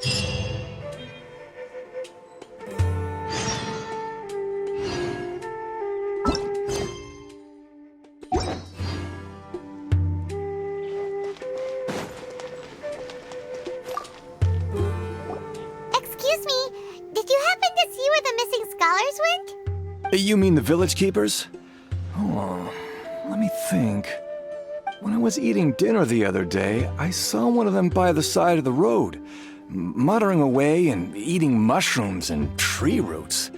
Excuse me, did you happen to see where the missing scholars went? You mean the village keepers? Oh, let me think. When I was eating dinner the other day, I saw one of them by the side of the road, muttering away and eating mushrooms and tree roots.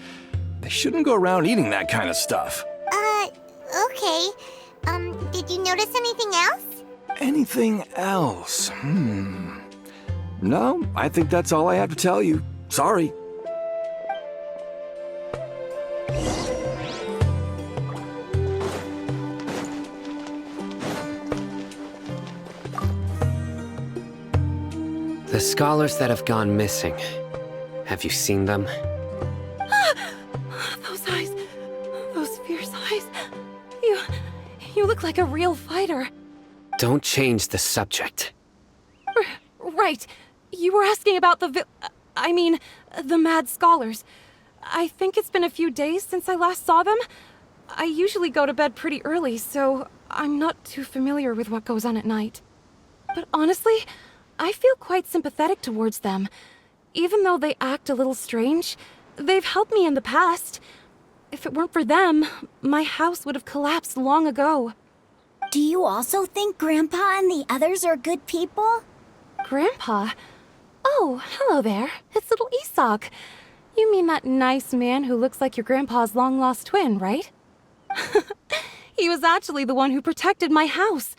They shouldn't go around eating that kind of stuff. Okay. Did you notice anything else? Anything else? No, I think that's all I have to tell you. Sorry. The scholars that have gone missing. Have you seen them? Those eyes. Those fierce eyes. You look like a real fighter. Don't change the subject. Right. You were asking about the mad scholars. I think it's been a few days since I last saw them. I usually go to bed pretty early, so I'm not too familiar with what goes on at night. But honestly, I feel quite sympathetic towards them. Even though they act a little strange, they've helped me in the past. If it weren't for them, my house would have collapsed long ago. Do you also think Grandpa and the others are good people? Grandpa? Oh, hello there. It's little Isak. You mean that nice man who looks like your grandpa's long-lost twin, right? He was actually the one who protected my house.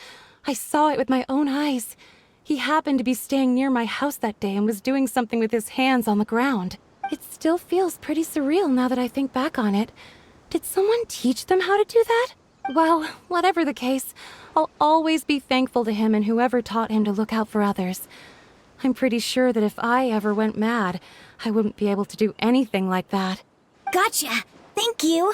I saw it with my own eyes. He happened to be staying near my house that day and was doing something with his hands on the ground. It still feels pretty surreal now that I think back on it. Did someone teach them how to do that? Well, whatever the case, I'll always be thankful to him and whoever taught him to look out for others. I'm pretty sure that if I ever went mad, I wouldn't be able to do anything like that. Gotcha. Thank you.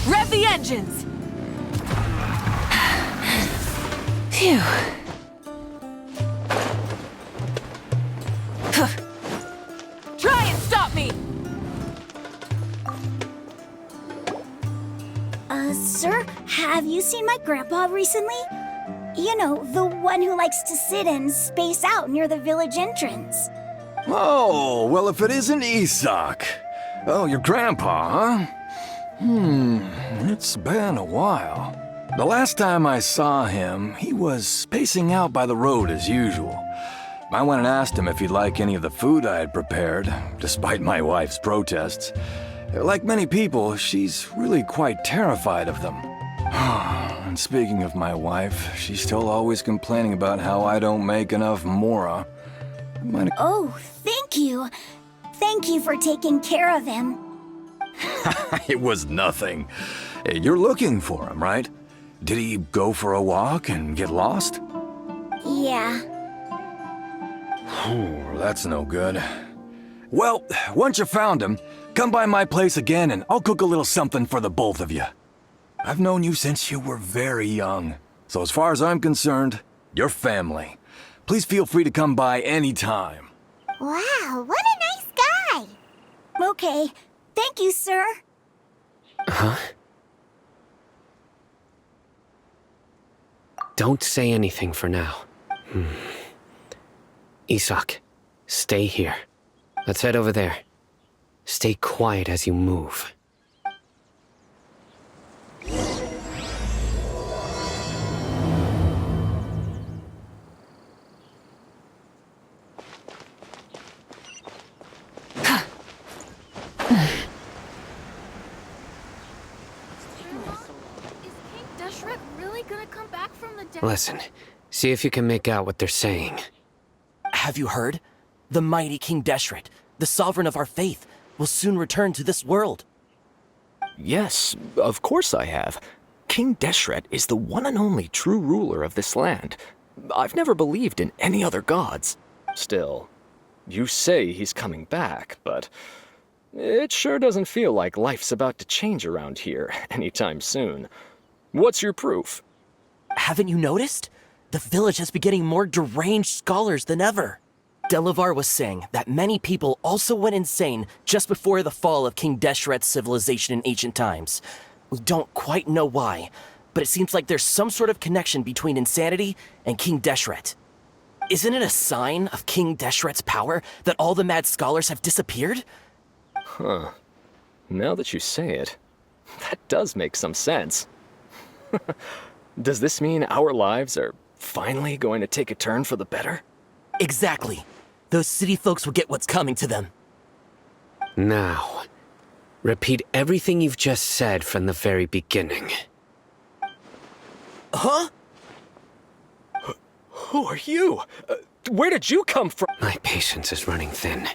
Rev the engines! Phew. Try and stop me! Sir, have you seen my grandpa recently? You know, the one who likes to sit and space out near the village entrance. Oh, well, if it isn't Isak. Oh, your grandpa, huh? It's been a while. The last time I saw him, he was spacing out by the road as usual. I went and asked him if he'd like any of the food I had prepared, despite my wife's protests. Like many people, she's really quite terrified of them. And speaking of my wife, she's still always complaining about how I don't make enough mora. Oh, thank you. Thank you for taking care of him. It was nothing. You're looking for him, right? Did he go for a walk and get lost? Yeah. That's no good. Well, once you found him, come by my place again and I'll cook a little something for the both of you. I've known you since you were very young, so as far as I'm concerned, you're family. Please feel free to come by anytime. Wow, what a nice guy. Okay, thank you, sir. Huh? Don't say anything for now. Isak, stay here. Let's head over there. Stay quiet as you move. Deshret really gonna come back from the dead? Listen, see if you can make out what they're saying. Have you heard? The mighty King Deshret, the sovereign of our faith, will soon return to this world. Yes, of course I have. King Deshret is the one and only true ruler of this land. I've never believed in any other gods. Still, you say he's coming back, but It sure doesn't feel like life's about to change around here anytime soon. What's your proof? Haven't you noticed? The village has been getting more deranged scholars than ever. Delavar was saying that many people also went insane just before the fall of King Deshret's civilization in ancient times. We don't quite know why, but it seems like there's some sort of connection between insanity and King Deshret. Isn't it a sign of King Deshret's power that all the mad scholars have disappeared? Huh. Now that you say it, that does make some sense. Does this mean our lives are finally going to take a turn for the better? Exactly. Those city folks will get what's coming to them. Now, repeat everything you've just said from the very beginning. Huh? Who are you? Where did you come from? My patience is running thin.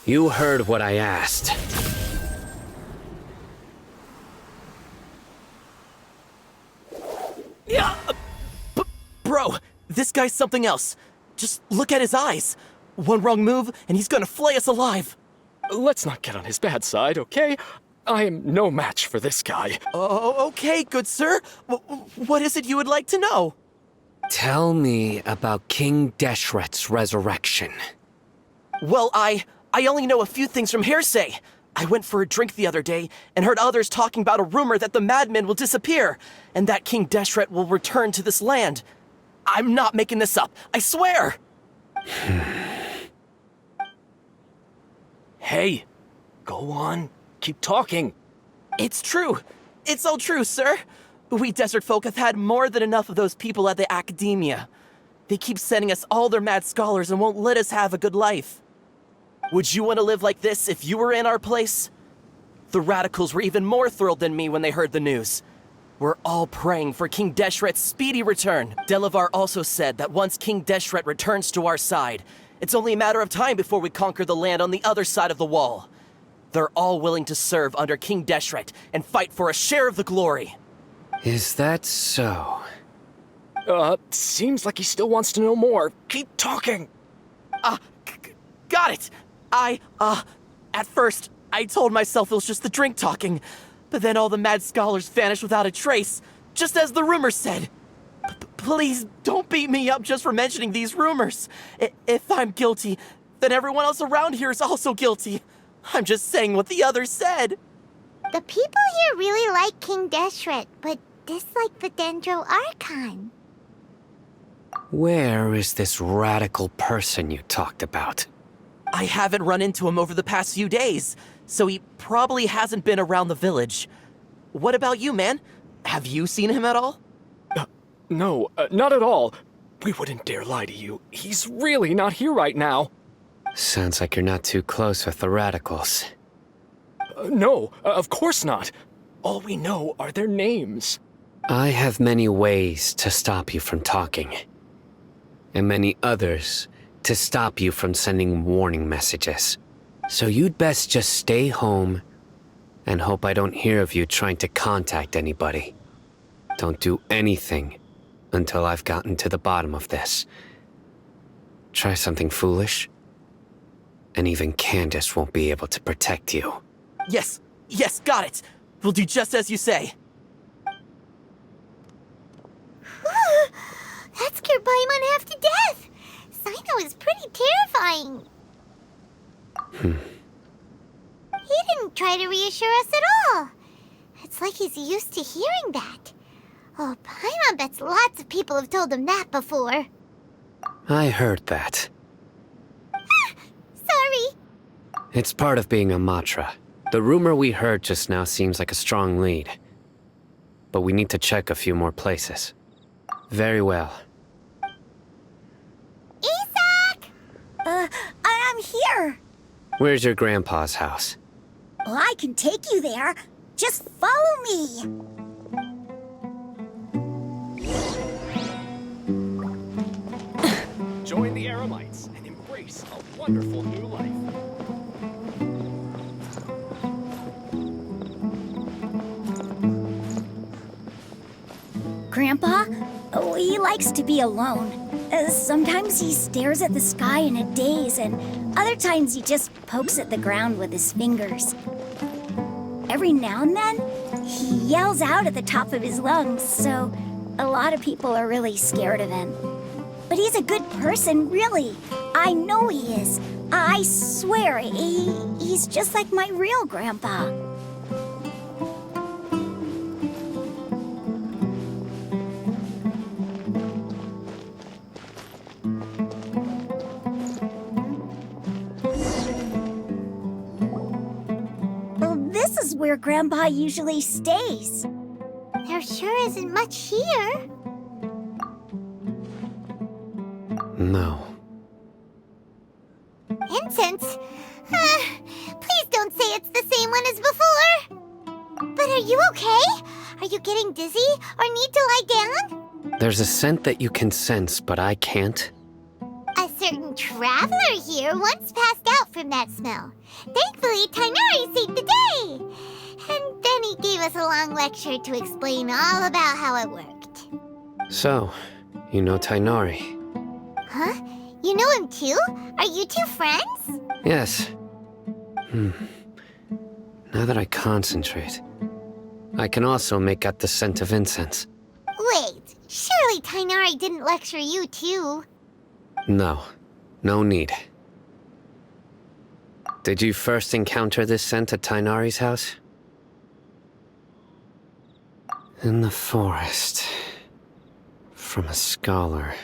You heard what I asked. Yeah, bro, this guy's something else. Just look at his eyes. One wrong move, and he's gonna flay us alive. Let's not get on his bad side, okay? I am no match for this guy. Oh, okay, good sir. What is it you would like to know? Tell me about King Deshret's resurrection. Well, I only know a few things from hearsay. I went for a drink the other day and heard others talking about a rumor that the madmen will disappear and that King Deshret will return to this land. I'm not making this up, I swear! Hey, go on. Keep talking. It's true. It's all true, sir. We desert folk have had more than enough of those people at the academia. They keep sending us all their mad scholars and won't let us have a good life. Would you want to live like this if you were in our place? The radicals were even more thrilled than me when they heard the news. We're all praying for King Deshret's speedy return. Delavar also said that once King Deshret returns to our side, it's only a matter of time before we conquer the land on the other side of the wall. They're all willing to serve under King Deshret and fight for a share of the glory. Is that so? Seems like he still wants to know more. Keep talking. Got it! At first, I told myself it was just the drink talking, but then all the mad scholars vanished without a trace, just as the rumors said. Please don't beat me up just for mentioning these rumors. If I'm guilty, then everyone else around here is also guilty. I'm just saying what the others said. The people here really like King Deshret, but dislike the Dendro Archon. Where is this radical person you talked about? I haven't run into him over the past few days, so he probably hasn't been around the village. What about you, man? Have you seen him at all? No, not at all. We wouldn't dare lie to you. He's really not here right now. Sounds like you're not too close with the radicals. No, of course not. All we know are their names. I have many ways to stop you from talking. And many others to stop you from sending warning messages. So you'd best just stay home and hope I don't hear of you trying to contact anybody. Don't do anything until I've gotten to the bottom of this. Try something foolish, and even Candace won't be able to protect you. Yes, got it. We'll do just as you say. That scared Paimon half to death. Cyno is pretty terrifying. He didn't try to reassure us at all. It's like he's used to hearing that. Oh, Paimon bets lots of people have told him that before. I heard that. Sorry. It's part of being a Matra. The rumor we heard just now seems like a strong lead. But we need to check a few more places. Very well. Isak! I'm here. Where's your grandpa's house? Well, I can take you there. Just follow me. Join the Aramites and embrace a wonderful new life. Grandpa? Oh, he likes to be alone. Sometimes he stares at the sky in a daze and Other times he just pokes at the ground with his fingers. Every now and then, he yells out at the top of his lungs, so a lot of people are really scared of him. But he's a good person, really. I know he is. I swear, he's just like my real grandpa. This is where Grandpa usually stays. There sure isn't much here. No. Incense? Please don't say it's the same one as before. But are you okay? Are you getting dizzy or need to lie down? There's a scent that you can sense, but I can't. A certain traveler here once passed out from that smell. Thankfully, Tighnari saved the day. And then he gave us a long lecture to explain all about how it worked. So, you know Tighnari? Huh? You know him too? Are you two friends? Yes. Now that I concentrate, I can also make out the scent of incense. Wait, surely Tighnari didn't lecture you too. No. No need. Did you first encounter this scent at Tighnari's house? In the forest. From a scholar.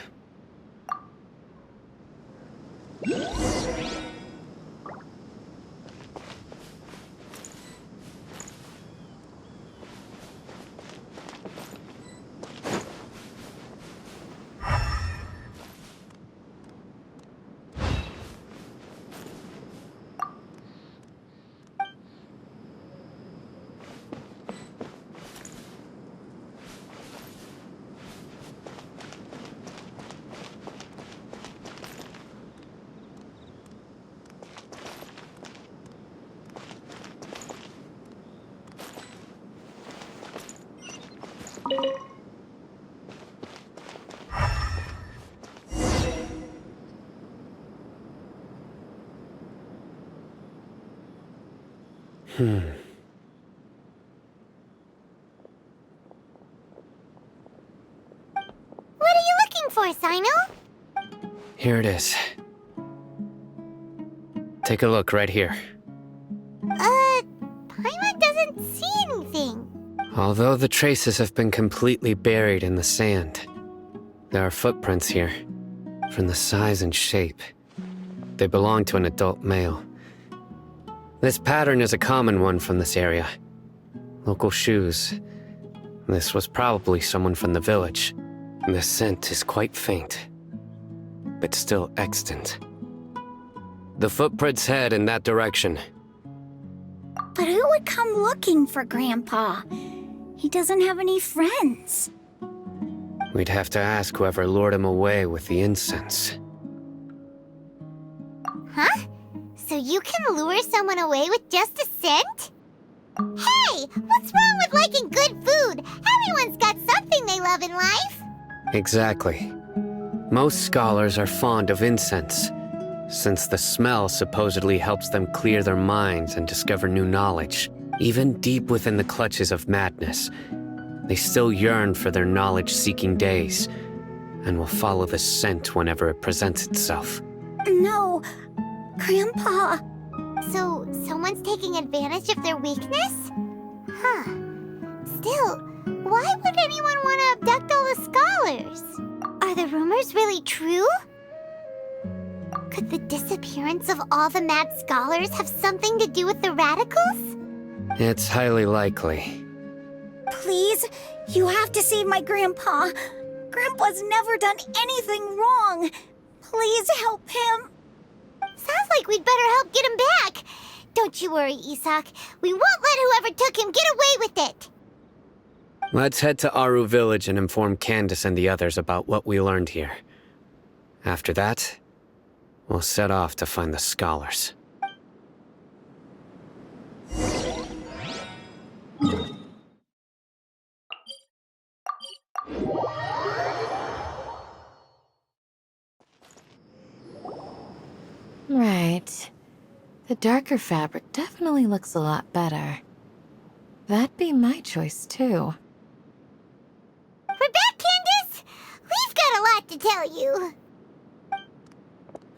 What are you looking for, Cyno? Here it is. Take a look right here. Paimon doesn't see anything. Although the traces have been completely buried in the sand, there are footprints here. From the size and shape, they belong to an adult male. This pattern is a common one from this area. Local shoes. This was probably someone from the village. The scent is quite faint, but still extant. The footprints head in that direction. But who would come looking for Grandpa? He doesn't have any friends. We'd have to ask whoever lured him away with the incense. Huh? So you can lure someone away with just a scent? Hey, what's wrong with liking good food? Everyone's got something they love in life. Exactly. Most scholars are fond of incense, since the smell supposedly helps them clear their minds and discover new knowledge. Even deep within the clutches of madness, they still yearn for their knowledge-seeking days, and will follow the scent whenever it presents itself. No, Grandpa. So, someone's taking advantage of their weakness? Huh. Still, why would anyone want to abduct all the scholars? Are the rumors really true? Could the disappearance of all the mad scholars have something to do with the radicals? It's highly likely. Please, you have to save my Grandpa. Grandpa's never done anything wrong. Please help him. Sounds like we'd better help get him back. Don't you worry, Isak. We won't let whoever took him get away with it. Let's head to Aaru Village and inform Candace and the others about what we learned here. After that, we'll set off to find the scholars. Right. The darker fabric definitely looks a lot better. That'd be my choice, too. We're back, Candace! We've got a lot to tell you.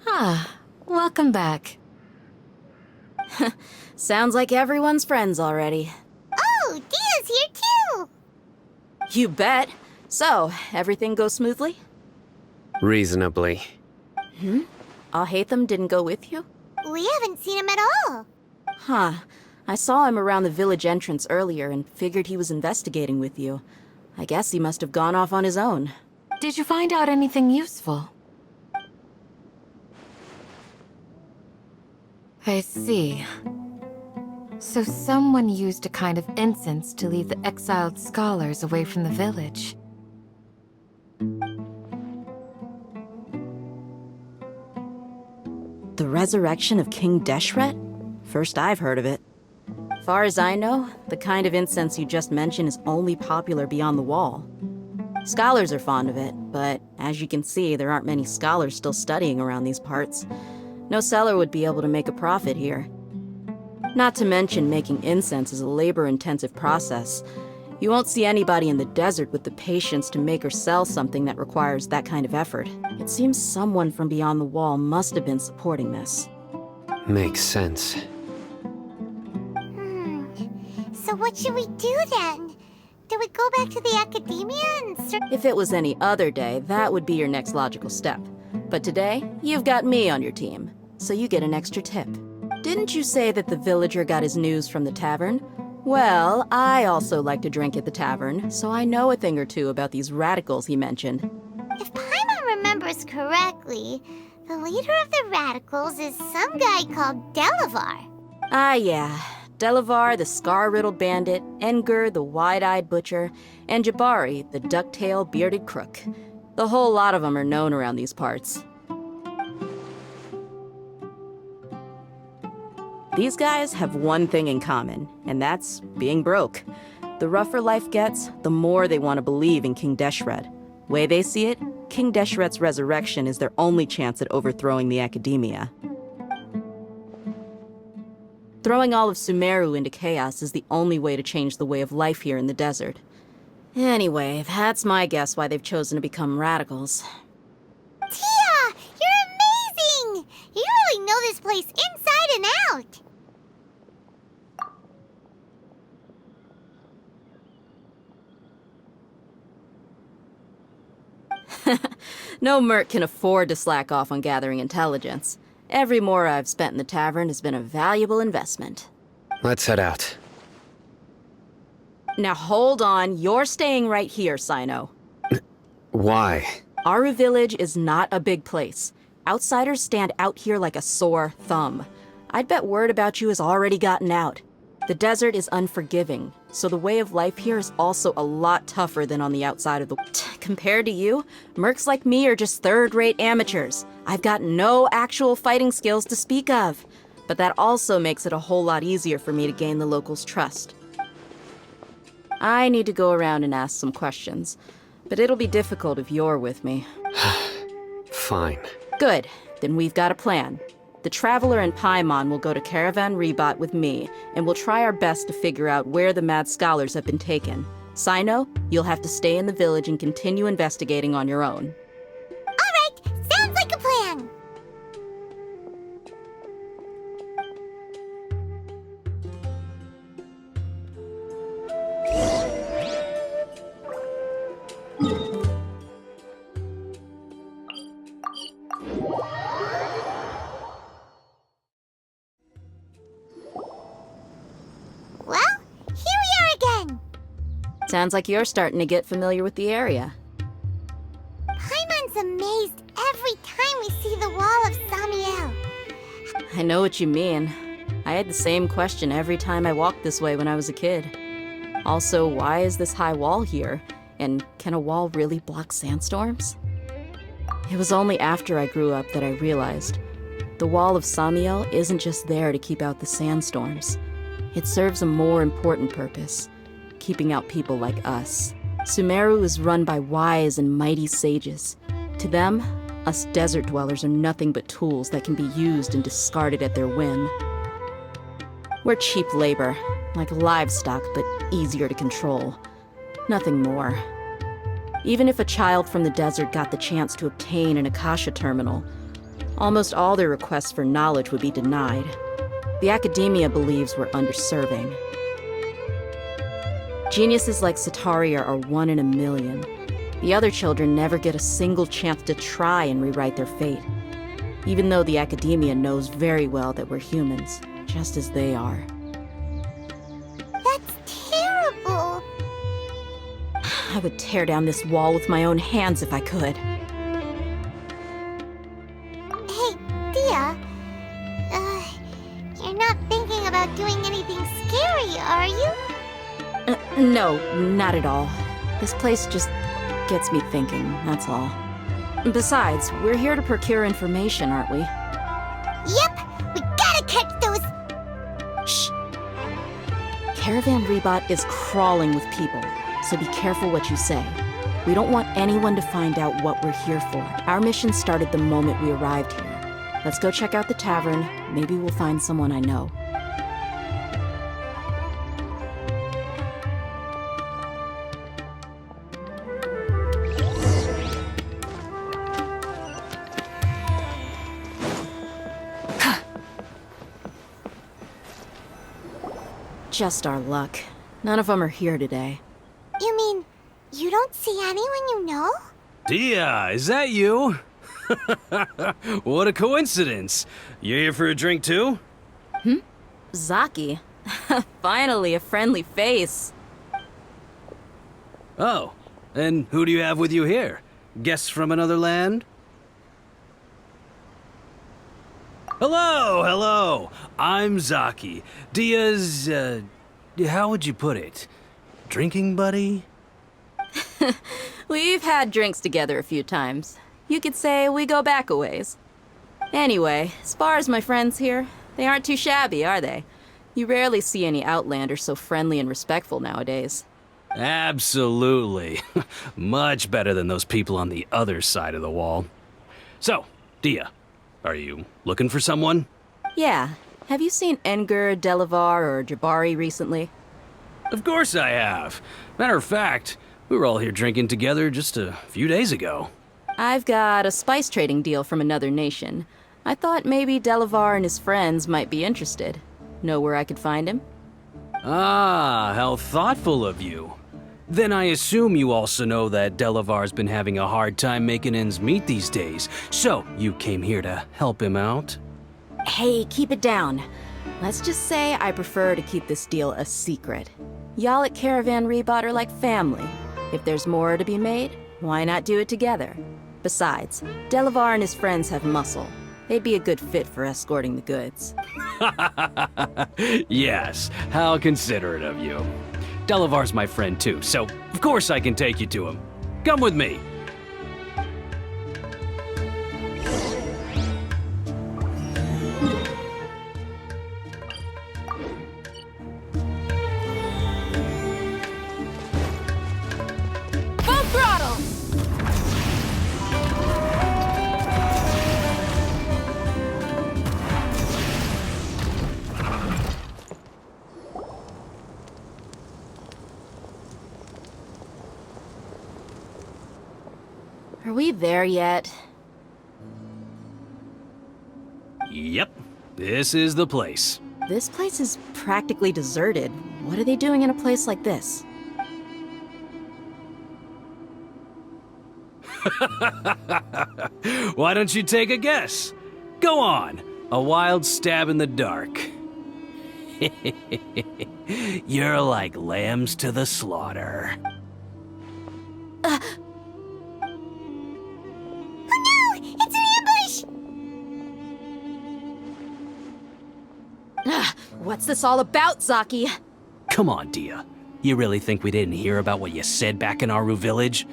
Ah, welcome back. Sounds like everyone's friends already. Oh, Dia's here too! You bet. So, everything goes smoothly? Reasonably. Alhaitham didn't go with you? We haven't seen him at all. Huh. I saw him around the village entrance earlier and figured he was investigating with you. I guess he must have gone off on his own. Did you find out anything useful? I see. So someone used a kind of incense to lead the exiled scholars away from the village. The resurrection of King Deshret? First I've heard of it. Far as I know, the kind of incense you just mentioned is only popular beyond the wall. Scholars are fond of it, but as you can see, there aren't many scholars still studying around these parts. No seller would be able to make a profit here. Not to mention, making incense is a labor-intensive process. You won't see anybody in the desert with the patience to make or sell something that requires that kind of effort. It seems someone from beyond the wall must have been supporting this. Makes sense. So what should we do then? Do we go back to the academia and search? If it was any other day, that would be your next logical step. But today, you've got me on your team, so you get an extra tip. Didn't you say that the villager got his news from the tavern? Well, I also like to drink at the tavern, so I know a thing or two about these radicals he mentioned. If Paimon remembers correctly, the leader of the radicals is some guy called Delavar. Ah, yeah. Delavar, the scar-riddled bandit, Engur, the wide-eyed butcher, and Jabari, the duck-tailed bearded crook. The whole lot of them are known around these parts. These guys have one thing in common, and that's being broke. The rougher life gets, the more they want to believe in King Deshret. Way they see it, King Deshret's resurrection is their only chance at overthrowing the academia. Throwing all of Sumeru into chaos is the only way to change the way of life here in the desert. Anyway, that's my guess why they've chosen to become radicals. Tia! You're amazing! You really know this place inside and out! No merc can afford to slack off on gathering intelligence. Every mora I've spent in the tavern has been a valuable investment. Let's head out. Now hold on, you're staying right here, Cyno. Why? Aaru Village is not a big place. Outsiders stand out here like a sore thumb. I'd bet word about you has already gotten out. The desert is unforgiving, so the way of life here is also a lot tougher than on the outside of the... Compared to you, mercs like me are just third-rate amateurs. I've got no actual fighting skills to speak of. But that also makes it a whole lot easier for me to gain the locals' trust. I need to go around and ask some questions, but it'll be difficult if you're with me. Fine. Good, then we've got a plan. The Traveler and Paimon will go to Caravan Rebot with me, and we'll try our best to figure out where the mad scholars have been taken. Cyno, you'll have to stay in the village and continue investigating on your own. Alright, sounds like a plan! Well, here we are again! Sounds like you're starting to get familiar with the area. Paimon's amazed every time we see the wall of Samiel. I know what you mean. I had the same question every time I walked this way when I was a kid. Also, why is this high wall here? And can a wall really block sandstorms? It was only after I grew up that I realized the wall of Samiel isn't just there to keep out the sandstorms. It serves a more important purpose, keeping out people like us. Sumeru is run by wise and mighty sages. To them, Us desert dwellers are nothing but tools that can be used and discarded at their whim. We're cheap labor, like livestock, but easier to control. Nothing more. Even if a child from the desert got the chance to obtain an Akasha terminal, almost all their requests for knowledge would be denied. The academia believes we're underserving. Geniuses like Sataria are 1 in a million. The other children never get a single chance to try and rewrite their fate, even though the academia knows very well that we're humans, just as they are. That's terrible. I would tear down this wall with my own hands if I could. Hey, Dia. You're not thinking about doing anything scary, are you? No, not at all. This place just gets me thinking, that's all. Besides, we're here to procure information, aren't we? Yep, we gotta catch those... Shh. Caravan Rebot is crawling with people, so be careful what you say. We don't want anyone to find out what we're here for. Our mission started the moment we arrived here. Let's go check out the tavern. Maybe we'll find someone I know. Just our luck. None of them are here today. You mean, you don't see anyone you know? Dia, is that you? What a coincidence. You here for a drink too? Zaki. Finally, a friendly face. Oh, and who do you have with you here? Guests from another land? Hello, hello. I'm Zaki. Dia's, how would you put it? Drinking buddy? We've had drinks together a few times. You could say we go back a ways. Anyway, as far as my friends here, they aren't too shabby, are they? You rarely see any Outlanders so friendly and respectful nowadays. Absolutely. Much better than those people on the other side of the wall. So, Dia, are you looking for someone? Yeah. Have you seen Engur, Delavar, or Jabari recently? Of course I have. Matter of fact, we were all here drinking together just a few days ago. I've got a spice trading deal from another nation. I thought maybe Delavar and his friends might be interested. Know where I could find him? Ah, how thoughtful of you. Then I assume you also know that Delavar's been having a hard time making ends meet these days, so you came here to help him out? Hey, keep it down. Let's just say I prefer to keep this deal a secret. Y'all at Caravan Rebot are like family. If there's more to be made, why not do it together? Besides, Delavar and his friends have muscle. They'd be a good fit for escorting the goods. Yes, how considerate of you. Delavar's my friend too, so of course I can take you to him. Come with me. Full throttle! Are we there yet? Yep, this is the place. This place is practically deserted. What are they doing in a place like this? Why don't you take a guess? Go on, a wild stab in the dark. You're like lambs to the slaughter. Oh no! It's an ambush! What's this all about, Zaki? Come on, Dia. You really think we didn't hear about what you said back in Aaru Village?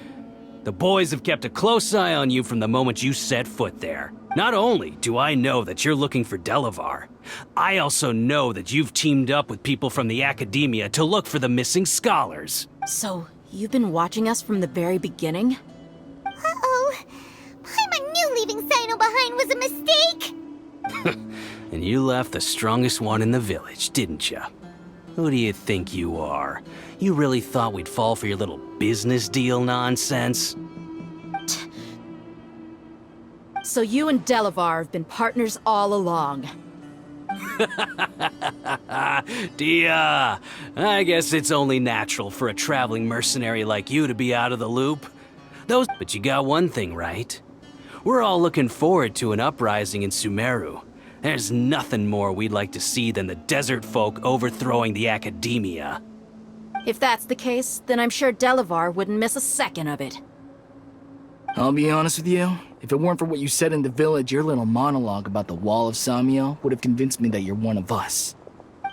The boys have kept a close eye on you from the moment you set foot there. Not only do I know that you're looking for Delavar, I also know that you've teamed up with people from the academia to look for the missing scholars. So, you've been watching us from the very beginning? Uh-oh. I'm a newly was a mistake? And you left the strongest one in the village, didn't you? Who do you think you are? You really thought we'd fall for your little business deal nonsense? So you and Delavar have been partners all along. Dia, I guess it's only natural for a traveling mercenary like you to be out of the loop. But you got one thing right. We're all looking forward to an uprising in Sumeru. There's nothing more we'd like to see than the desert folk overthrowing the academia. If that's the case, then I'm sure Delavar wouldn't miss a second of it. I'll be honest with you, if it weren't for what you said in the village, your little monologue about the Wall of Samiel would have convinced me that you're one of us.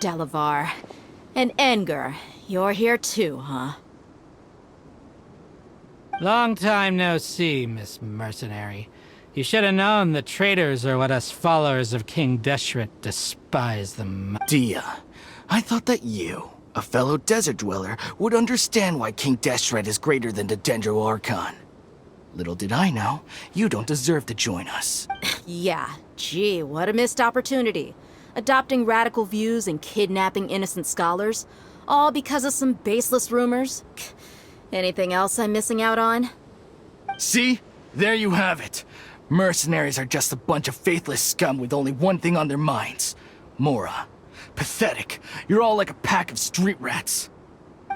Delavar. And Enger, you're here too, huh? Long time no see, Miss Mercenary. You should have known the traitors are what us followers of King Deshret despise them. Dia, I thought that you, a fellow desert dweller, would understand why King Deshret is greater than the Dendro Archon. Little did I know, you don't deserve to join us. Yeah, gee, what a missed opportunity. Adopting radical views and kidnapping innocent scholars, all because of some baseless rumors. Anything else I'm missing out on? See? There you have it. Mercenaries are just a bunch of faithless scum with only one thing on their minds. Mora. Pathetic. You're all like a pack of street rats.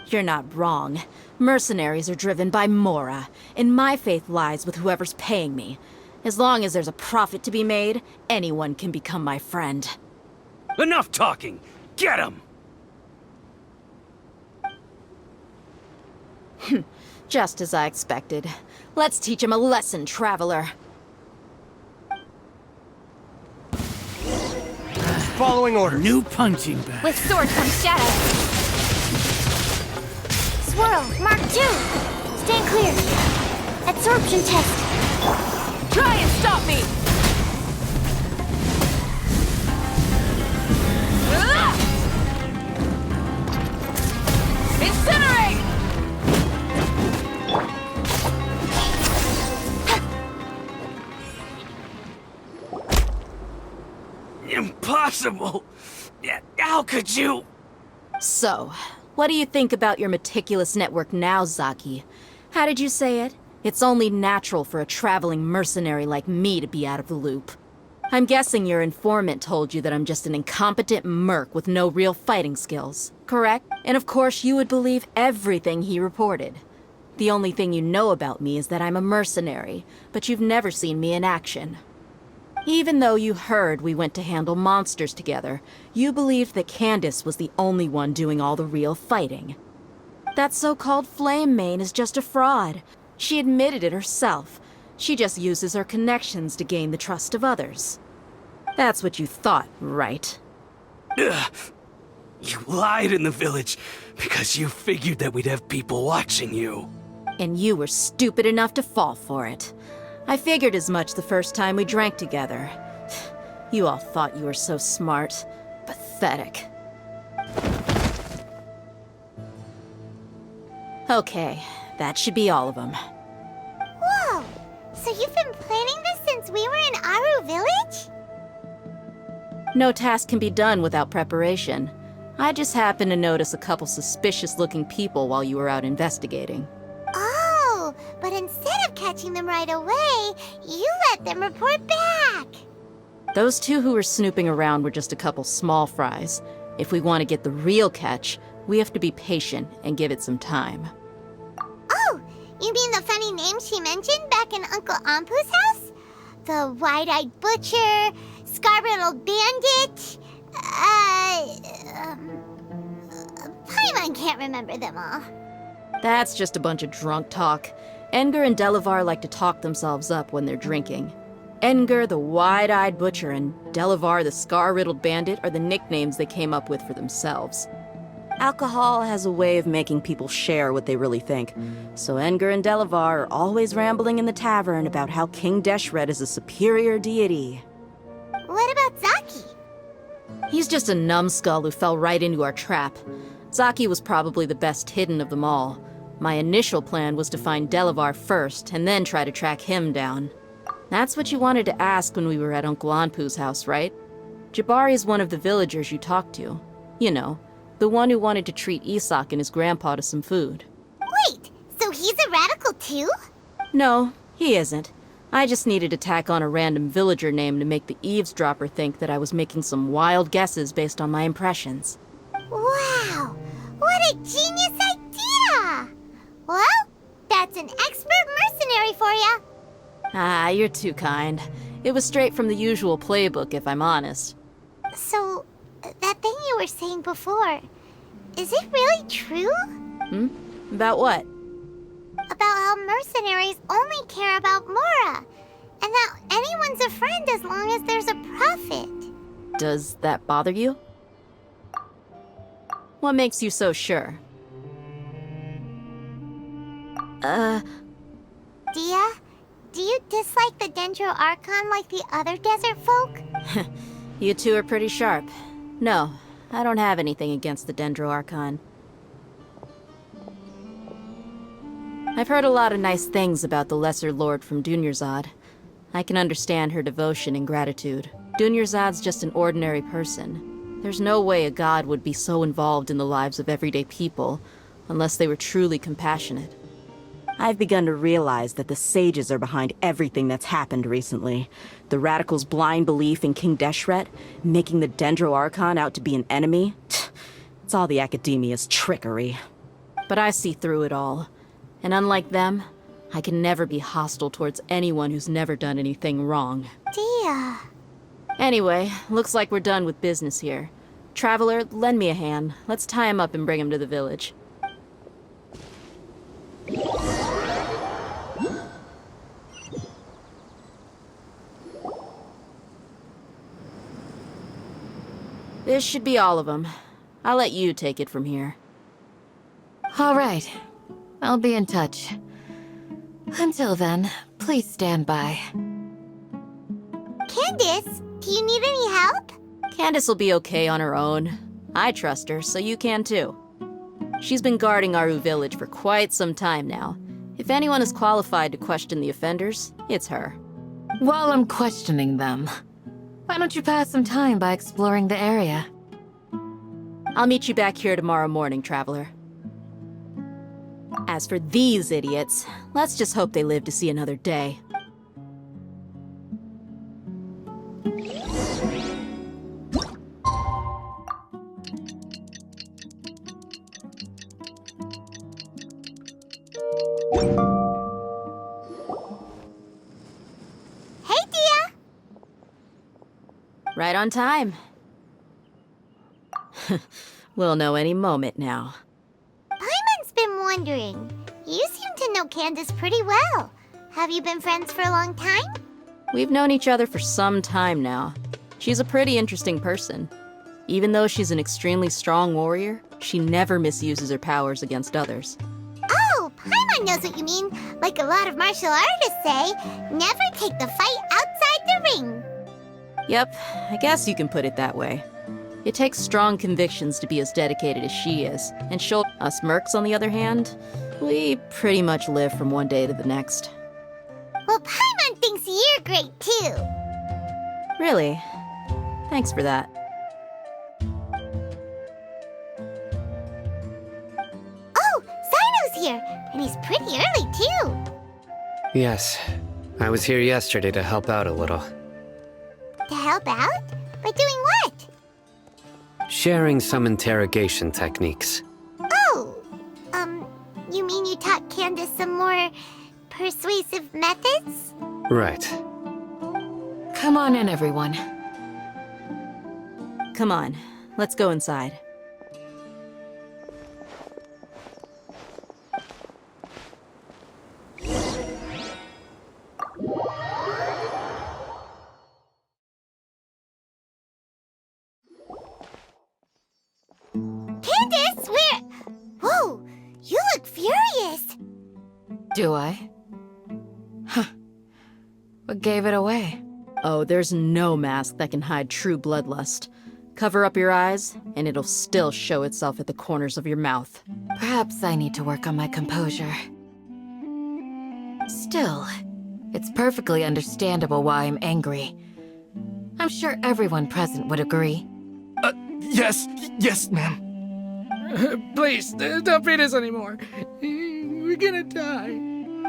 You're not wrong. Mercenaries are driven by Mora, and my faith lies with whoever's paying me. As long as there's a profit to be made, anyone can become my friend. Enough talking! Get him! Just as I expected. Let's teach him a lesson, traveler. Following orders. New punching bag. With sword comes shadow. Swirl, Mark 2. Stand clear. Absorption test. Try and stop me! Ah! Incinerate! Impossible! How could you? So, what do you think about your meticulous network now, Zaki? How did you say it? It's only natural for a traveling mercenary like me to be out of the loop. I'm guessing your informant told you that I'm just an incompetent merc with no real fighting skills, correct? And of course you would believe everything he reported. The only thing you know about me is that I'm a mercenary, but you've never seen me in action. Even though you heard we went to handle monsters together, you believed that Candace was the only one doing all the real fighting. That so-called Flame Mane is just a fraud. She admitted it herself. She just uses her connections to gain the trust of others. That's what you thought, right? Ugh. You lied in the village because you figured that we'd have people watching you. And you were stupid enough to fall for it. I figured as much the first time we drank together. You all thought you were so smart. Pathetic. Okay, that should be all of them. Whoa! So you've been planning this since we were in Aaru Village? No task can be done without preparation. I just happened to notice a couple suspicious-looking people while you were out investigating. Oh, but instead of catching them right away, you let them report back. Those two who were snooping around were just a couple small fries. If we want to get the real catch, we have to be patient and give it some time. Oh, you mean the funny name she mentioned back in Uncle Ampu's house? The wide-eyed butcher, scar-riddled bandit, Paimon can't remember them all. That's just a bunch of drunk talk. Enger and Delavar like to talk themselves up when they're drinking. Enger, the wide-eyed butcher, and Delavar, the scar-riddled bandit, are the nicknames they came up with for themselves. Alcohol has a way of making people share what they really think. So Enger and Delavar are always rambling in the tavern about how King Deshret is a superior deity. What about Zaki? He's just a numbskull who fell right into our trap. Zaki was probably the best hidden of them all. My initial plan was to find Delavar first, and then try to track him down. That's what you wanted to ask when we were at Uncle Anpu's house, right? Jabari is one of the villagers you talked to. You know, the one who wanted to treat Isak and his grandpa to some food. Wait, so he's a radical too? No, he isn't. I just needed to tack on a random villager name to make the eavesdropper think that I was making some wild guesses based on my impressions. Wow, what a genius idea! Well, that's an expert mercenary for ya. Ah, you're too kind. It was straight from the usual playbook, if I'm honest. So, that thing you were saying before, is it really true? About what? About how mercenaries only care about Mora, and that anyone's a friend as long as there's a profit. Does that bother you? What makes you so sure? Dia, do you dislike the Dendro Archon like the other desert folk? You two are pretty sharp. No, I don't have anything against the Dendro Archon. I've heard a lot of nice things about the Lesser Lord from Dunyarzad. I can understand her devotion and gratitude. Dunyarzad's just an ordinary person. There's no way a god would be so involved in the lives of everyday people, unless they were truly compassionate. I've begun to realize that the sages are behind everything that's happened recently. The radicals' blind belief in King Deshret, making the Dendro Archon out to be an enemy. It's all the academia's trickery. But I see through it all. And unlike them, I can never be hostile towards anyone who's never done anything wrong. Dia. Anyway, looks like we're done with business here. Traveler, lend me a hand. Let's tie him up and bring him to the village. This should be all of them. I'll let you take it from here. All right. I'll be in touch. Until then, please stand by. Candace, do you need any help? Candace will be okay on her own. I trust her, so you can too. She's been guarding Aaru Village for quite some time now. If anyone is qualified to question the offenders, it's her. While I'm questioning them, why don't you pass some time by exploring the area? I'll meet you back here tomorrow morning, Traveler. As for these idiots, let's just hope they live to see another day. Hey, Dia! Right on time. We'll know any moment now. Paimon's been wondering. You seem to know Candace pretty well. Have you been friends for a long time? We've known each other for some time now. She's a pretty interesting person. Even though she's an extremely strong warrior, she never misuses her powers against others. Oh, Paimon knows what you mean. Like a lot of martial artists say, never take the fight outside the ring. Yep, I guess you can put it that way. It takes strong convictions to be as dedicated as she is, and us mercs, on the other hand, we pretty much live from one day to the next. Well, Paimon thinks you're great too. Really? Thanks for that. Oh, Cyno's here, and he's pretty early too. Yes, I was here yesterday to help out a little. To help out? By doing what? Sharing some interrogation techniques. Oh, you mean you taught Candace some more persuasive methods? Right. Come on in, everyone. Come on, let's go inside. Candace, where? Whoa, you look furious. Do I? Huh. What gave it away? Oh, there's no mask that can hide true bloodlust. Cover up your eyes, and it'll still show itself at the corners of your mouth. Perhaps I need to work on my composure. Still, It's perfectly understandable why I'm angry. I'm sure everyone present would agree. Yes, ma'am. Please, don't beat us anymore. We're gonna die.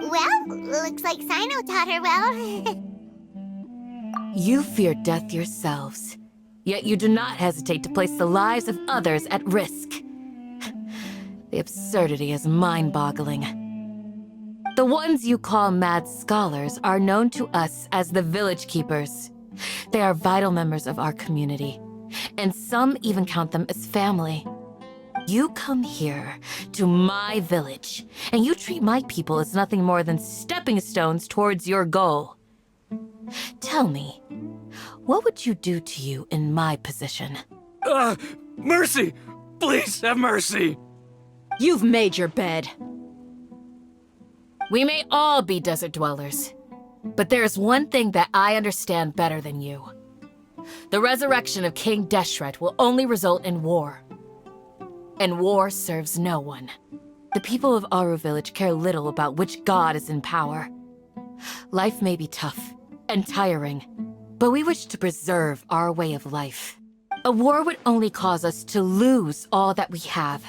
Well, looks like Cyno taught her well. You fear death yourselves, yet you do not hesitate to place the lives of others at risk. The absurdity is mind-boggling. The ones you call mad scholars are known to us as the Village Keepers. They are vital members of our community, and some even count them as family. You come here to my village, and you treat my people as nothing more than stepping stones towards your goal. Tell me, what would you do to you in my position? Mercy! Please have mercy! You've made your bed. We may all be desert dwellers, but there is one thing that I understand better than you. The resurrection of King Deshret will only result in war. And war serves no one. The people of Aaru Village care little about which god is in power. Life may be tough and tiring, but we wish to preserve our way of life. A war would only cause us to lose all that we have.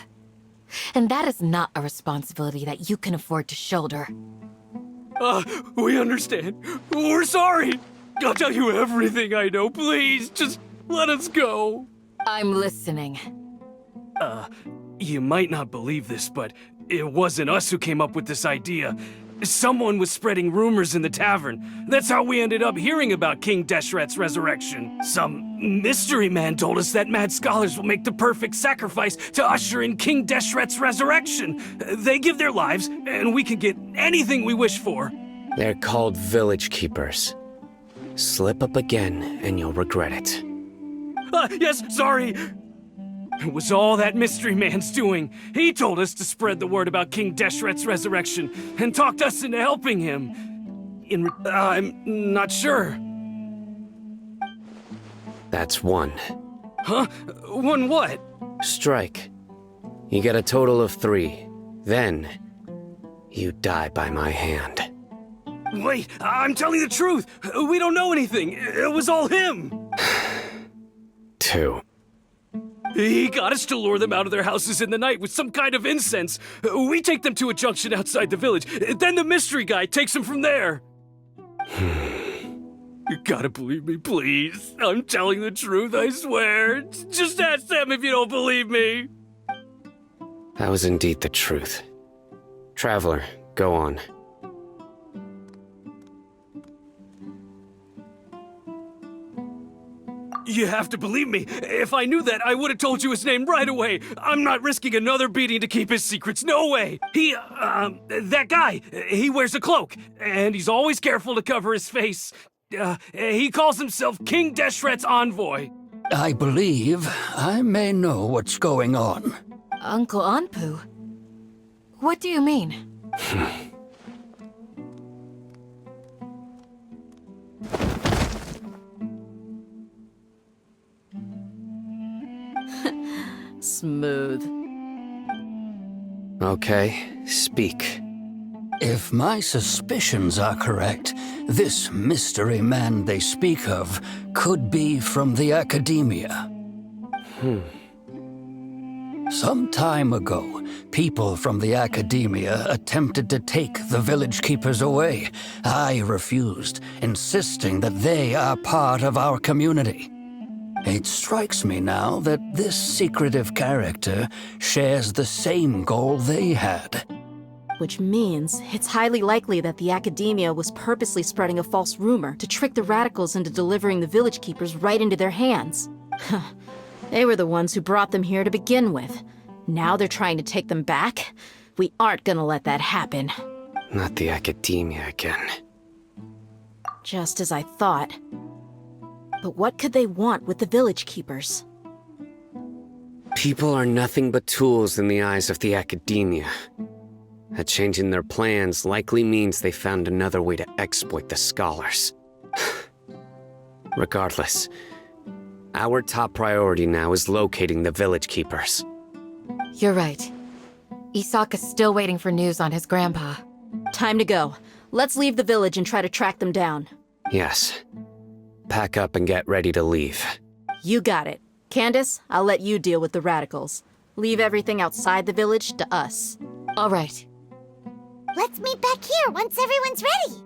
And that is not a responsibility that you can afford to shoulder. We understand. We're sorry. I'll tell you everything I know. Please, just let us go. I'm listening. You might not believe this, but it wasn't us who came up with this idea. Someone was spreading rumors in the tavern. That's how we ended up hearing about King Deshret's resurrection. Some mystery man told us that mad scholars will make the perfect sacrifice to usher in King Deshret's resurrection. They give their lives, and we can get anything we wish for. They're called Village Keepers. Slip up again, and you'll regret it. Yes, sorry. It was all that mystery man's doing. He told us to spread the word about King Deshret's resurrection and talked us into helping him. I'm not sure. That's one. Huh? One what? Strike. You get a total of 3. Then, you die by my hand. Wait, I'm telling the truth. We don't know anything. It was all him. 2. He got us to lure them out of their houses in the night with some kind of incense. We take them to a junction outside the village. Then the mystery guy takes them from there. You gotta believe me, please. I'm telling the truth, I swear. Just ask them if you don't believe me. That was indeed the truth. Traveler, go on. You have to believe me. If I knew that, I would have told you his name right away. I'm not risking another beating to keep his secrets. No way. That guy, he wears a cloak, and he's always careful to cover his face. He calls himself King Deshret's envoy. I believe I may know what's going on. Uncle Anpu? What do you mean? Smooth. Okay, speak. If my suspicions are correct, this mystery man they speak of could be from the academia. Some time ago, people from the academia attempted to take the village keepers away. I refused, insisting that they are part of our community. It strikes me now that this secretive character shares the same goal they had. Which means it's highly likely that the academia was purposely spreading a false rumor to trick the radicals into delivering the village keepers right into their hands. They were the ones who brought them here to begin with. Now they're trying to take them back? We aren't gonna let that happen. Not the academia again. Just as I thought. But what could they want with the village keepers? People are nothing but tools in the eyes of the academia. A change in their plans likely means they found another way to exploit the scholars. Regardless, our top priority now is locating the village keepers. You're right. Isak is still waiting for news on his grandpa. Time to go. Let's leave the village and try to track them down. Yes. Pack up and get ready to leave. You got it. Candace, I'll let you deal with the radicals. Leave everything outside the village to us. All right. Let's meet back here once everyone's ready.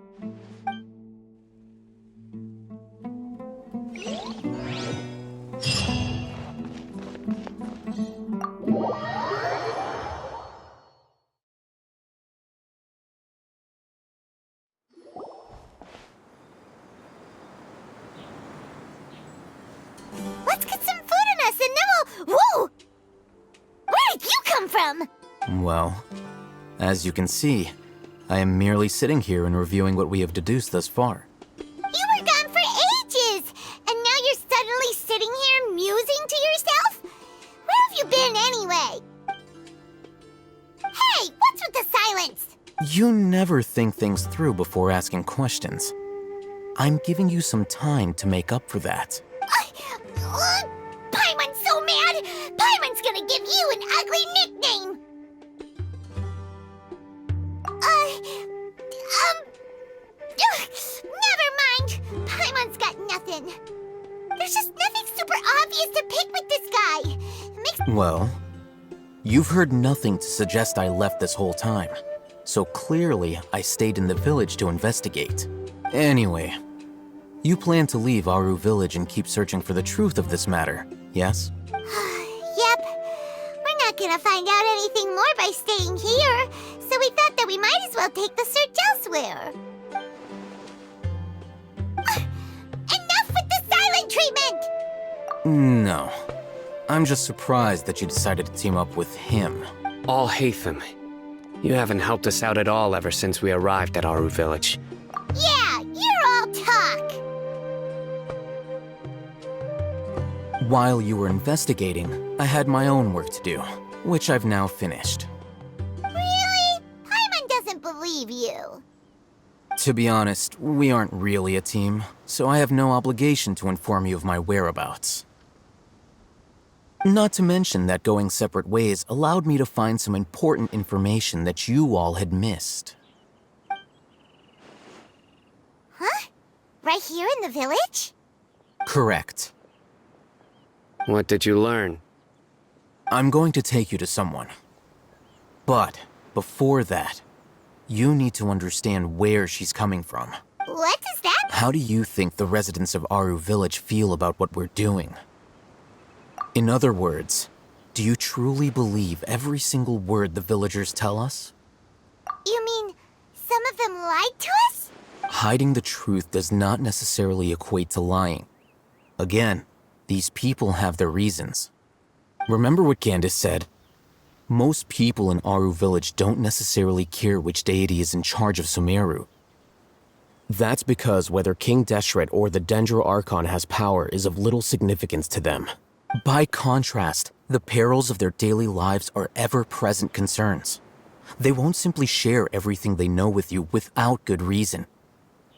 Let's get some food in us and then we'll... Whoa! Where did you come from? Well, as you can see, I am merely sitting here and reviewing what we have deduced thus far. You were gone for ages, and now you're suddenly sitting here musing to yourself? Where have you been anyway? Hey, what's with the silence? You never think things through before asking questions. I'm giving you some time to make up for that. Paimon's so mad! Paimon's gonna give you an ugly nickname! Never mind! Paimon's got nothing. There's just nothing super obvious to pick with this guy. It makes... Well, you've heard nothing to suggest I left this whole time, so clearly I stayed in the village to investigate. Anyway, you plan to leave Aaru Village and keep searching for the truth of this matter, yes? Yep. We're not gonna find out anything more by staying here, so we thought that we might as well take the search elsewhere. Enough with the silent treatment! No. I'm just surprised that you decided to team up with him. All Hatham. You haven't helped us out at all ever since we arrived at Aaru Village. Yeah, you're all talk! While you were investigating, I had my own work to do, which I've now finished. Really? Paimon doesn't believe you. To be honest, we aren't really a team, so I have no obligation to inform you of my whereabouts. Not to mention that going separate ways allowed me to find some important information that you all had missed. Huh? Right here in the village? Correct. What did you learn? I'm going to take you to someone. But before that, you need to understand where she's coming from. What does that mean? How do you think the residents of Aaru Village feel about what we're doing? In other words, do you truly believe every single word the villagers tell us? You mean, some of them lied to us? Hiding the truth does not necessarily equate to lying. Again, these people have their reasons. Remember what Candace said? Most people in Aaru Village don't necessarily care which deity is in charge of Sumeru. That's because whether King Deshret or the Dendro Archon has power is of little significance to them. By contrast, the perils of their daily lives are ever-present concerns. They won't simply share everything they know with you without good reason.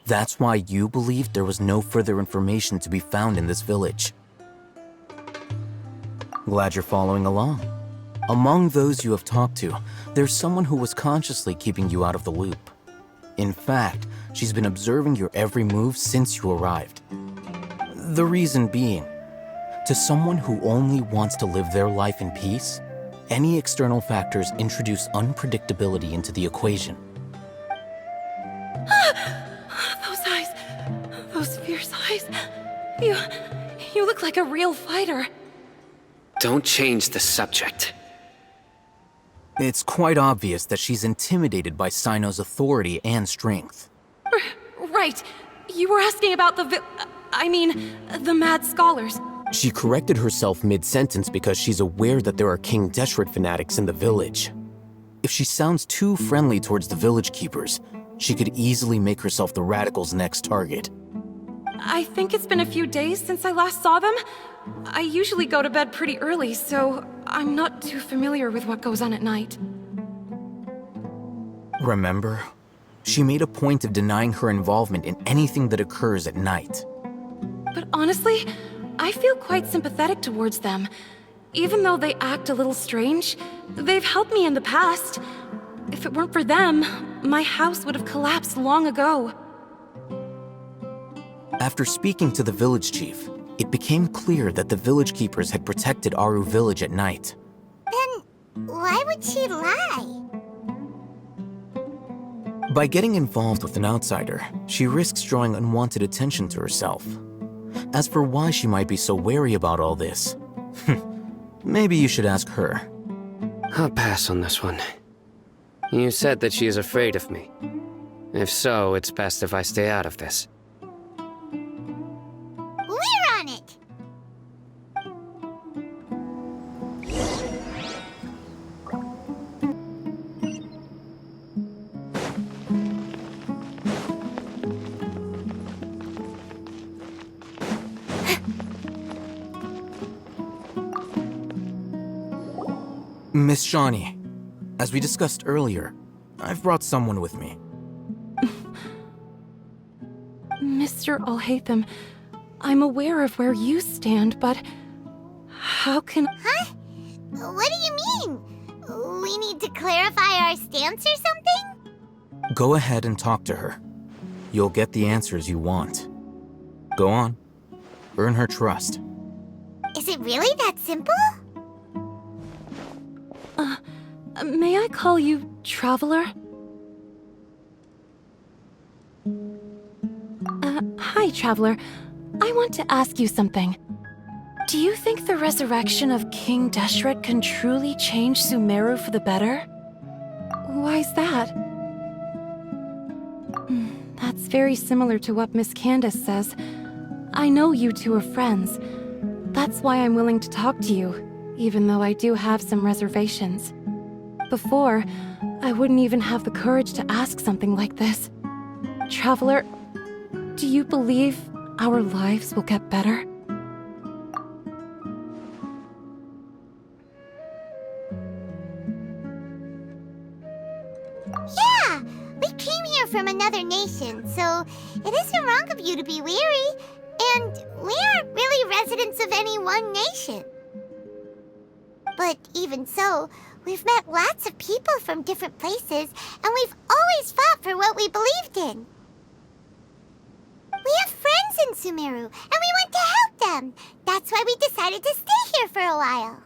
That's why you believed there was no further information to be found in this village. Glad you're following along. Among those you have talked to, there's someone who was consciously keeping you out of the loop. In fact, she's been observing your every move since you arrived. The reason being, to someone who only wants to live their life in peace, any external factors introduce unpredictability into the equation. Those eyes. Those fierce eyes. You look like a real fighter. Don't change the subject. It's quite obvious that she's intimidated by Cyno's authority and strength. Right. You were asking about the the mad scholars. She corrected herself mid-sentence because she's aware that there are King Deshret fanatics in the village. If she sounds too friendly towards the village keepers, she could easily make herself the radicals' next target. I think it's been a few days since I last saw them. I usually go to bed pretty early, so I'm not too familiar with what goes on at night. Remember? She made a point of denying her involvement in anything that occurs at night. But honestly, I feel quite sympathetic towards them. Even though they act a little strange, they've helped me in the past. If it weren't for them, my house would have collapsed long ago. After speaking to the village chief, it became clear that the village keepers had protected Aaru Village at night. Then, why would she lie? By getting involved with an outsider, she risks drawing unwanted attention to herself. As for why she might be so wary about all this, maybe you should ask her. I'll pass on this one. You said that she is afraid of me. If so, it's best if I stay out of this. We're on it! Miss Shawnee, as we discussed earlier, I've brought someone with me. Mr. Alhaitham, I'm aware of where you stand, but how can... Huh? What do you mean? We need to clarify our stance or something? Go ahead and talk to her. You'll get the answers you want. Go on. Earn her trust. Is it really that simple? May I call you Traveler? Hi, Traveler. I want to ask you something. Do you think the resurrection of King Deshret can truly change Sumeru for the better? Why's that? That's very similar to what Miss Candace says. I know you two are friends. That's why I'm willing to talk to you, even though I do have some reservations. Before, I wouldn't even have the courage to ask something like this. Traveler, do you believe our lives will get better? Yeah! We came here from another nation, so it isn't wrong of you to be weary. And we aren't really residents of any one nation. But even so, we've met lots of people from different places, and we've always fought for what we believed in. We have friends in Sumeru, and we want to help them. That's why we decided to stay here for a while.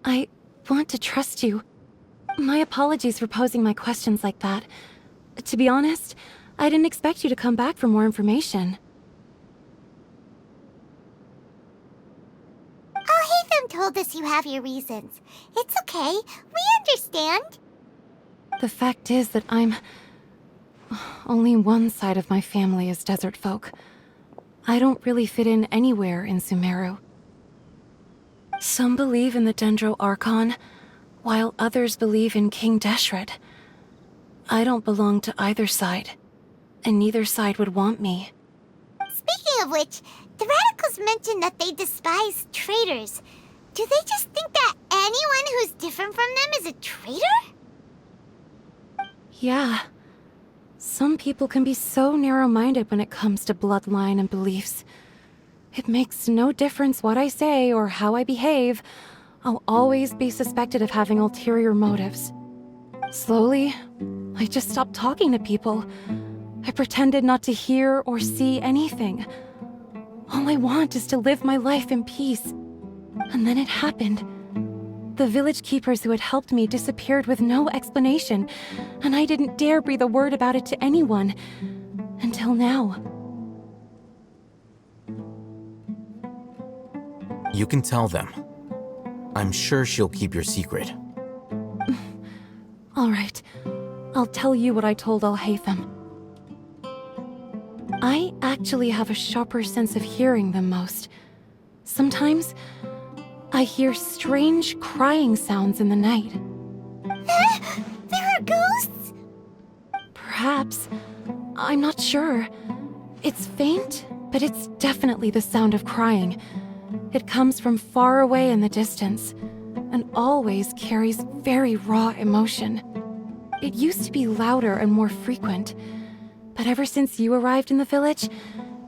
I want to trust you. My apologies for posing my questions like that. To be honest, I didn't expect you to come back for more information. Alhaitham told us you have your reasons. It's okay. We understand. The fact is that only one side of my family is desert folk. I don't really fit in anywhere in Sumeru. Some believe in the Dendro Archon, while others believe in King Deshret. I don't belong to either side, and neither side would want me. Speaking of which, the Radicals mentioned that they despise traitors. Do they just think that anyone who's different from them is a traitor? Yeah. Some people can be so narrow-minded when it comes to bloodline and beliefs. It makes no difference what I say or how I behave. I'll always be suspected of having ulterior motives. Slowly, I just stopped talking to people. I pretended not to hear or see anything. All I want is to live my life in peace. And then it happened. The village keepers who had helped me disappeared with no explanation, and I didn't dare breathe a word about it to anyone. Until now. You can tell them. I'm sure she'll keep your secret. All right. I'll tell you what I told Alhaitham. I actually have a sharper sense of hearing than most. Sometimes, I hear strange crying sounds in the night. There are ghosts? Perhaps. I'm not sure. It's faint, but it's definitely the sound of crying. It comes from far away in the distance, and always carries very raw emotion. It used to be louder and more frequent, but ever since you arrived in the village,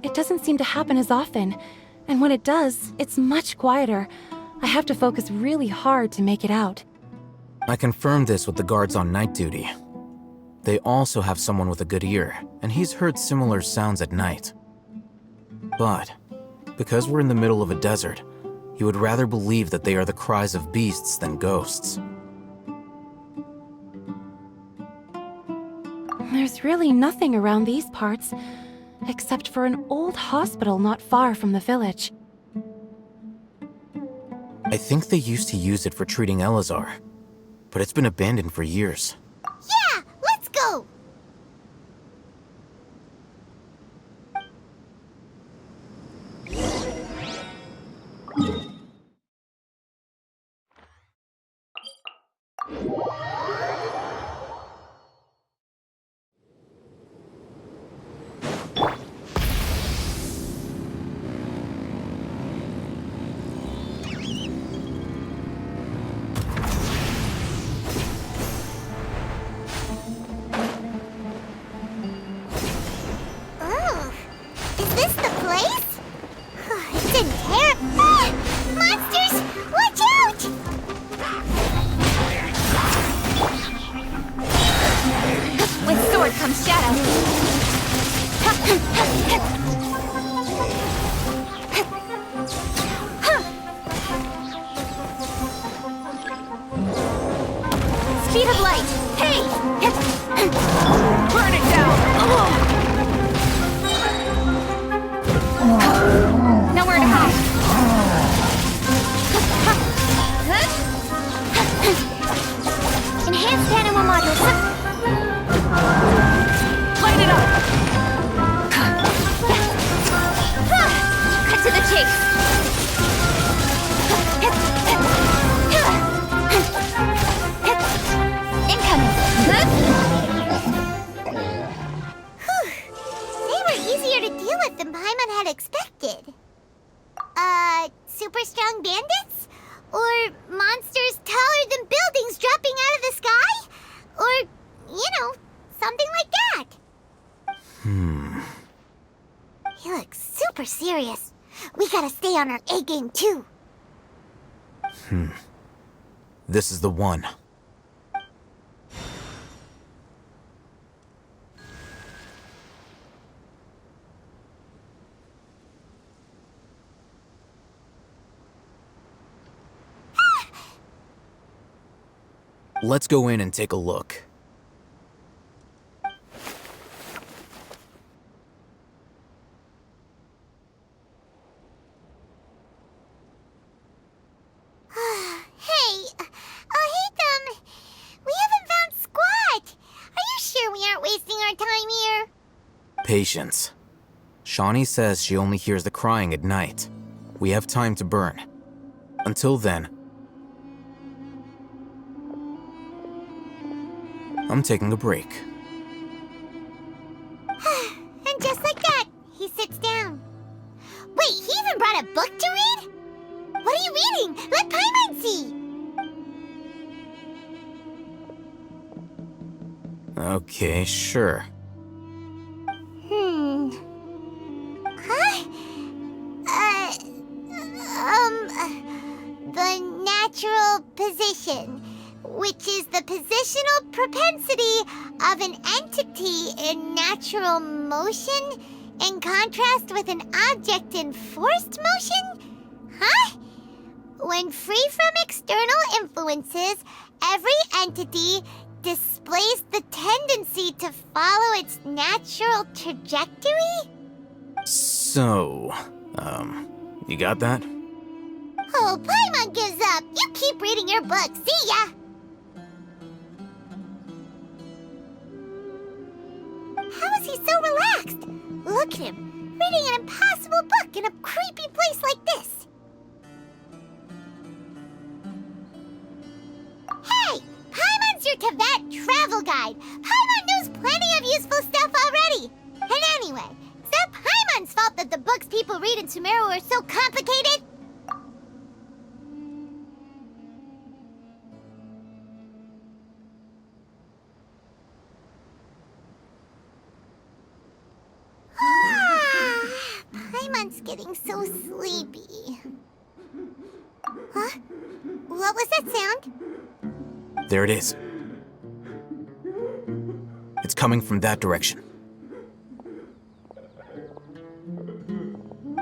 it doesn't seem to happen as often, and when it does, it's much quieter. I have to focus really hard to make it out. I confirmed this with the guards on night duty. They also have someone with a good ear, and he's heard similar sounds at night. But, because we're in the middle of a desert, he would rather believe that they are the cries of beasts than ghosts. There's really nothing around these parts, except for an old hospital not far from the village. I think they used to use it for treating Elazar, but it's been abandoned for years. Yeah, let's go! Oh, is this the place? It's in terror. Monsters! Watch out! With sword comes shadow. Speed of light. Hey! Burn it down. Nowhere to hide. Enhanced animal modules. Light it up. Cut to the chase. Incoming. They were easier to deal with than Paimon had expected. Super strong bandits? Or monsters taller than buildings dropping out of the sky? Or, something like that. He looks super serious. We gotta stay on our A game too. This is the one. Let's go in and take a look. We haven't found squat. Are you sure we aren't wasting our time here? Patience. Shawnee says she only hears the crying at night. We have time to burn. Until then, I'm taking a break. And just like that, he sits down. Wait, he even brought a book to read? What are you reading? Let Paimon see! Okay, sure. Huh? The natural position, which is the positional propensity of an entity in natural motion in contrast with an object in forced motion? Huh? When free from external influences, every entity displays the tendency to follow its natural trajectory? So, you got that? Oh, Paimon gives up. You keep reading your book. See ya! How is he so relaxed? Look at him, reading an impossible book in a creepy place like this. Hey! Paimon's your Teyvat travel guide. Paimon knows plenty of useful stuff already. And anyway, is that Paimon's fault that the books people read in Sumeru are so complicated? Paimon's getting so sleepy. Huh? What was that sound? There it is. It's coming from that direction.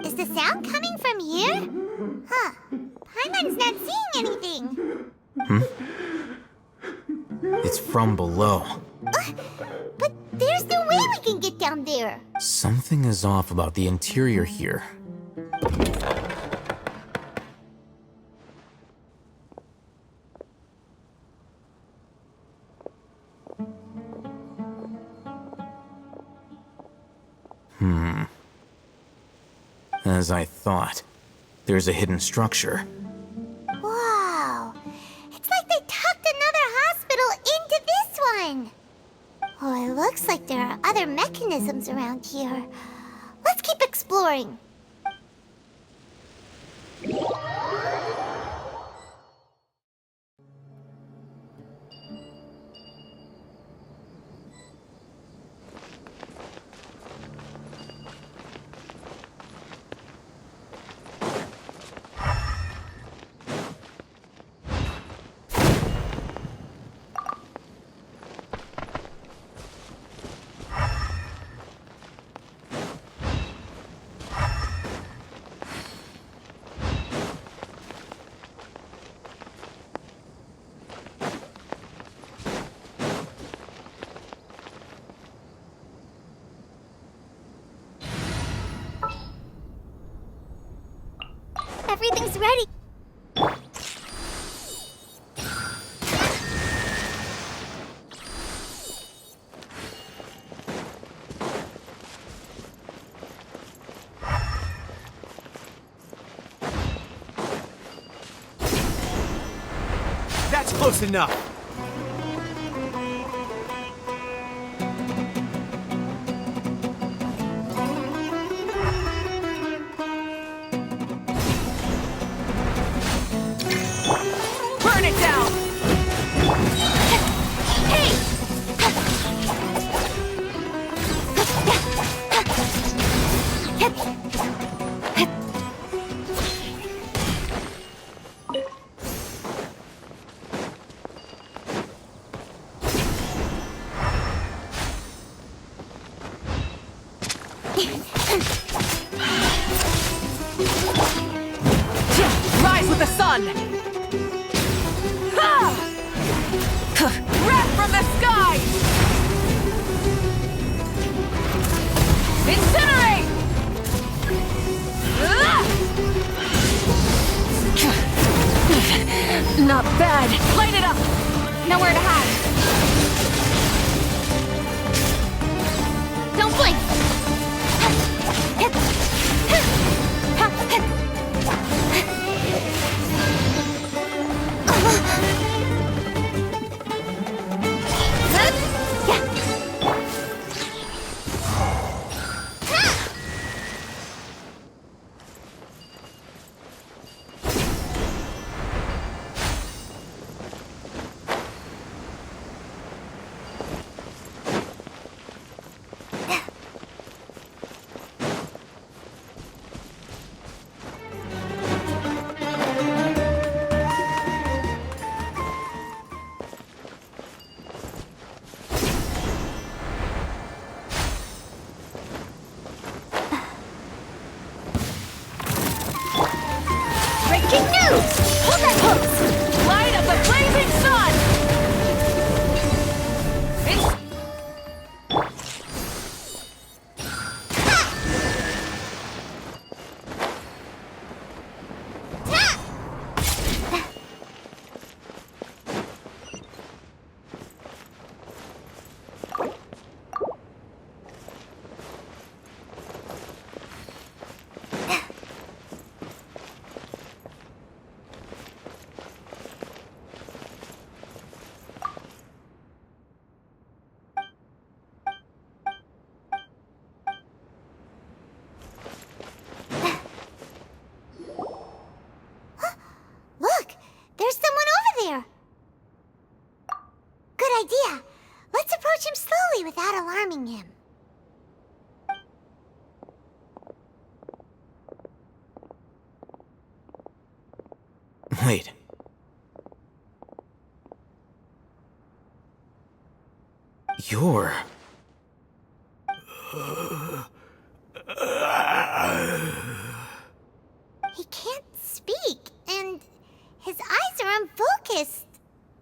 Is the sound coming from here? Huh. Paimon's not seeing anything. It's from below. But there's no way we can get down there. Something is off about the interior here. As I thought, there's a hidden structure. Wow. It's like they tucked another hospital into this one. Oh, it looks like there are other mechanisms around here. Let's keep exploring. Everything's ready. That's close enough. Burn it down! Rise with the sun! Wrath from the sky! Incinerate! Not bad. Light it up! Nowhere to hide. Don't blink! Breaking news! Hold that pose! Light of the blazing sun! Look! There's someone over there! Good idea! Let's approach him slowly without alarming him. Wait. You're... He can't speak, and his eyes are unfocused.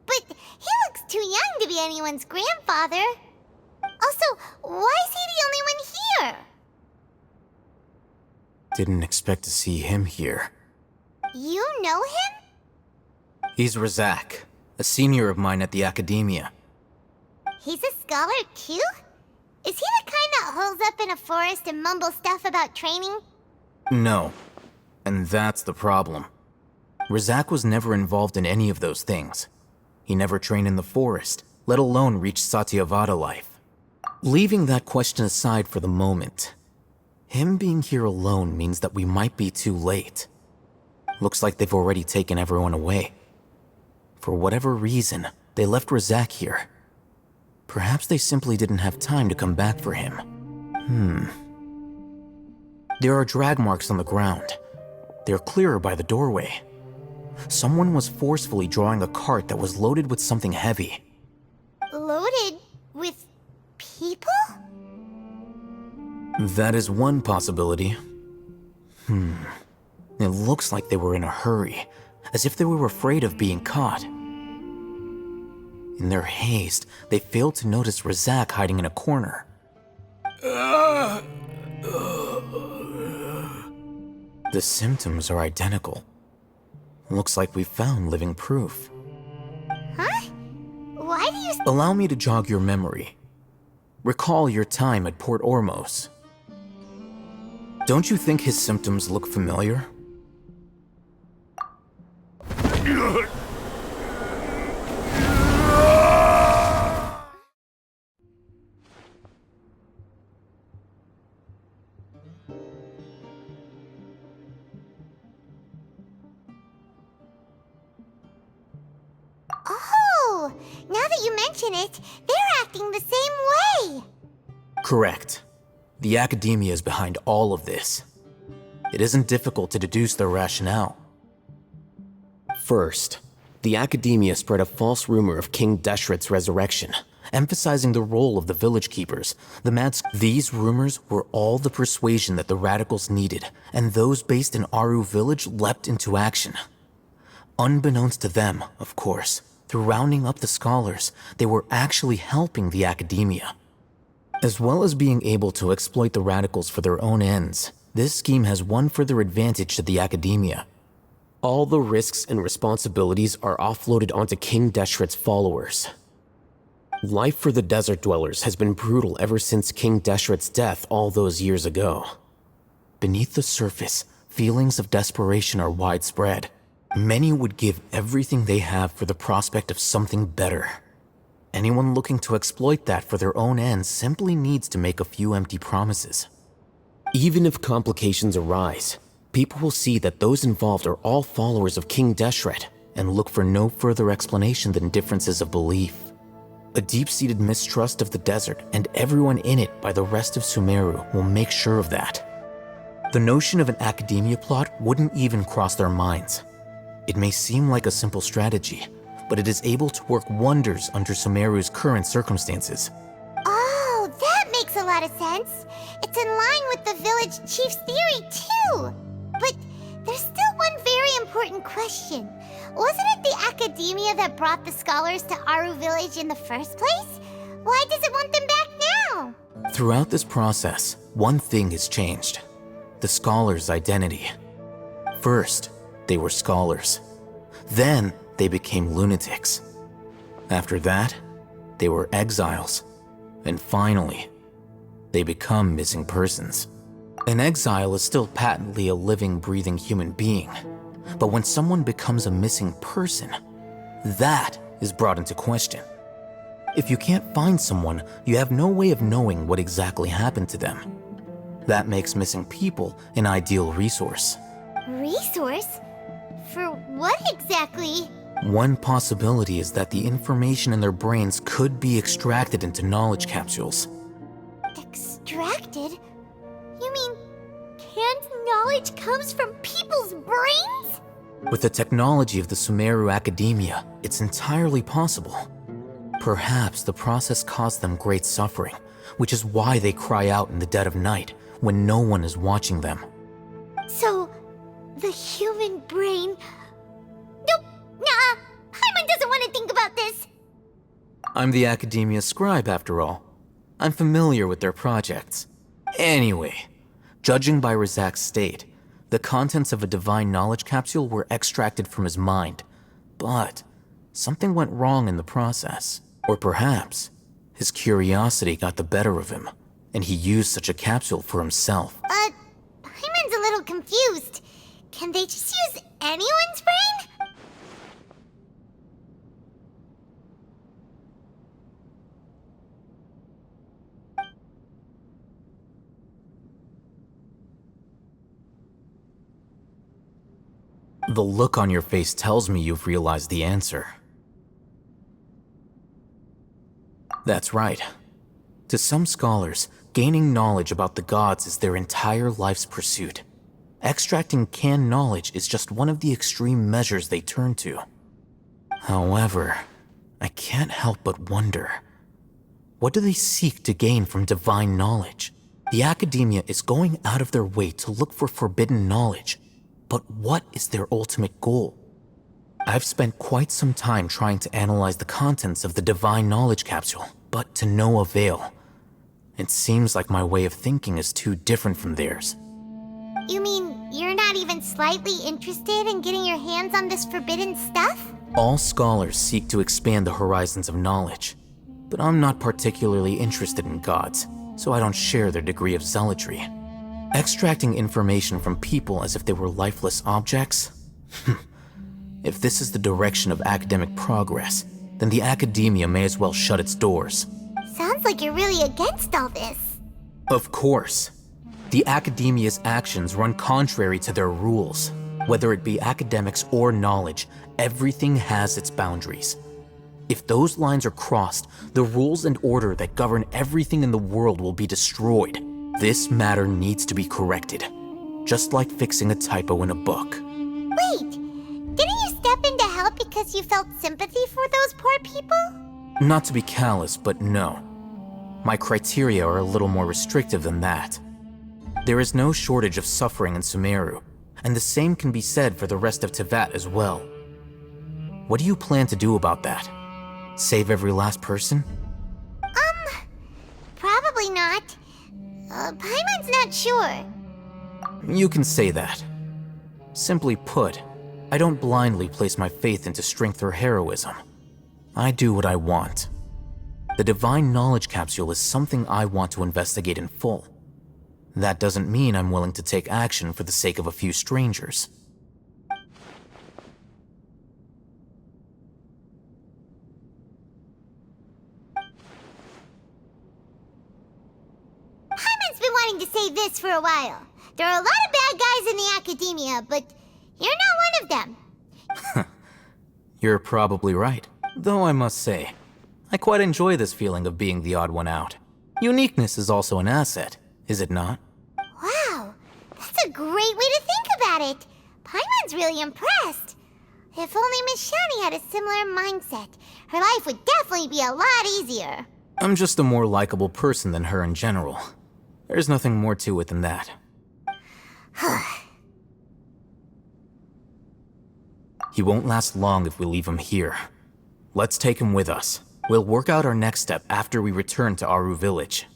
But he looks too young to be anyone's grandfather. Also, why is he the only one here? Didn't expect to see him here. You know him? He's Razak, a senior of mine at the Academia. He's a scholar too? Is he the kind that holes up in a forest and mumbles stuff about training? No. And that's the problem. Razak was never involved in any of those things. He never trained in the forest, let alone reach Satyavada life. Leaving that question aside for the moment, him being here alone means that we might be too late. Looks like they've already taken everyone away. For whatever reason, they left Razak here. Perhaps they simply didn't have time to come back for him. There are drag marks on the ground. They're clearer by the doorway. Someone was forcefully drawing a cart that was loaded with something heavy. Loaded with people? That is one possibility. It looks like they were in a hurry, as if they were afraid of being caught. In their haste, they failed to notice Razak hiding in a corner. The symptoms are identical. Looks like we found living proof. Huh? Why do you... Allow me to jog your memory. Recall your time at Port Ormos. Don't you think his symptoms look familiar? Oh, now that you mention it, they're acting the same way. Correct. The Academia is behind all of this. It isn't difficult to deduce their rationale. First, the Academia spread a false rumor of King Deshret's resurrection, emphasizing the role of the village keepers. These rumors were all the persuasion that the radicals needed, and those based in Aaru Village leapt into action. Unbeknownst to them, of course, through rounding up the scholars, they were actually helping the Academia. As well as being able to exploit the radicals for their own ends, this scheme has one further advantage to the Academia. All the risks and responsibilities are offloaded onto King Deshret's followers. Life for the desert dwellers has been brutal ever since King Deshret's death all those years ago. Beneath the surface, feelings of desperation are widespread. Many would give everything they have for the prospect of something better. Anyone looking to exploit that for their own ends simply needs to make a few empty promises. Even if complications arise, people will see that those involved are all followers of King Deshret and look for no further explanation than differences of belief. A deep-seated mistrust of the desert and everyone in it by the rest of Sumeru will make sure of that. The notion of an Academia plot wouldn't even cross their minds. It may seem like a simple strategy, but it is able to work wonders under Sumeru's current circumstances. Oh, that makes a lot of sense. It's in line with the village chief's theory, too. But there's still one very important question. Wasn't it the Academia that brought the scholars to Aaru Village in the first place? Why does it want them back now? Throughout this process, one thing has changed. The scholars' identity. First, they were scholars. Then, they became lunatics. After that, they were exiles. And finally, they become missing persons. An exile is still patently a living, breathing human being. But when someone becomes a missing person, that is brought into question. If you can't find someone, you have no way of knowing what exactly happened to them. That makes missing people an ideal resource. Resource? For what exactly? One possibility is that the information in their brains could be extracted into knowledge capsules. Extracted? You mean canned knowledge comes from people's brains? With the technology of the Sumeru Academia, it's entirely possible. Perhaps the process caused them great suffering, which is why they cry out in the dead of night when no one is watching them. So, the human brain... Nope, nah, Paimon doesn't want to think about this. I'm the Academia scribe, after all. I'm familiar with their projects. Anyway, judging by Razak's state, the contents of a divine knowledge capsule were extracted from his mind. But something went wrong in the process. Or perhaps his curiosity got the better of him, and he used such a capsule for himself. Paimon's a little confused. Can they just use anyone's brain? The look on your face tells me you've realized the answer. That's right. To some scholars, gaining knowledge about the gods is their entire life's pursuit. Extracting canned knowledge is just one of the extreme measures they turn to. However, I can't help but wonder, what do they seek to gain from divine knowledge? The Academia is going out of their way to look for forbidden knowledge, but what is their ultimate goal? I've spent quite some time trying to analyze the contents of the divine knowledge capsule, but to no avail. It seems like my way of thinking is too different from theirs. You mean you're not even slightly interested in getting your hands on this forbidden stuff? All scholars seek to expand the horizons of knowledge, but I'm not particularly interested in gods, so I don't share their degree of zealotry. Extracting information from people as if they were lifeless objects? If this is the direction of academic progress, then the Academia may as well shut its doors. Sounds like you're really against all this. Of course. The Academia's actions run contrary to their rules. Whether it be academics or knowledge, everything has its boundaries. If those lines are crossed, the rules and order that govern everything in the world will be destroyed. This matter needs to be corrected, just like fixing a typo in a book. Wait, didn't you step in to help because you felt sympathy for those poor people? Not to be callous, but no. My criteria are a little more restrictive than that. There is no shortage of suffering in Sumeru, and the same can be said for the rest of Teyvat as well. What do you plan to do about that? Save every last person? Probably not. Paimon's not sure. You can say that. Simply put, I don't blindly place my faith into strength or heroism. I do what I want. The divine knowledge capsule is something I want to investigate in full. That doesn't mean I'm willing to take action for the sake of a few strangers. Paimon's been wanting to say this for a while. There are a lot of bad guys in the Academia, but you're not one of them. You're probably right. Though I must say, I quite enjoy this feeling of being the odd one out. Uniqueness is also an asset, is it not? Wow, that's a great way to think about it. Paimon's really impressed. If only Miss Shani had a similar mindset, her life would definitely be a lot easier. I'm just a more likable person than her in general. There's nothing more to it than that. He won't last long if we leave him here. Let's take him with us. We'll work out our next step after we return to Aaru Village.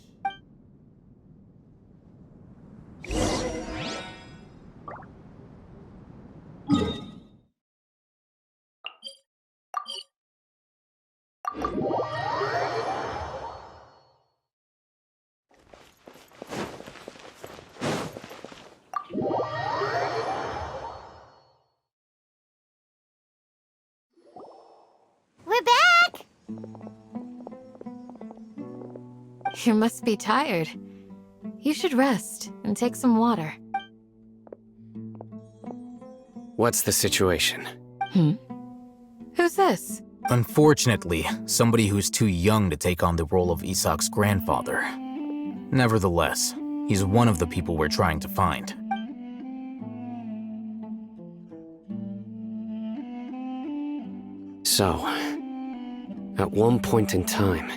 We're back! You must be tired. You should rest and take some water. What's the situation? Who's this? Unfortunately, somebody who's too young to take on the role of Isak's grandfather. Nevertheless, he's one of the people we're trying to find. So, At one point in time,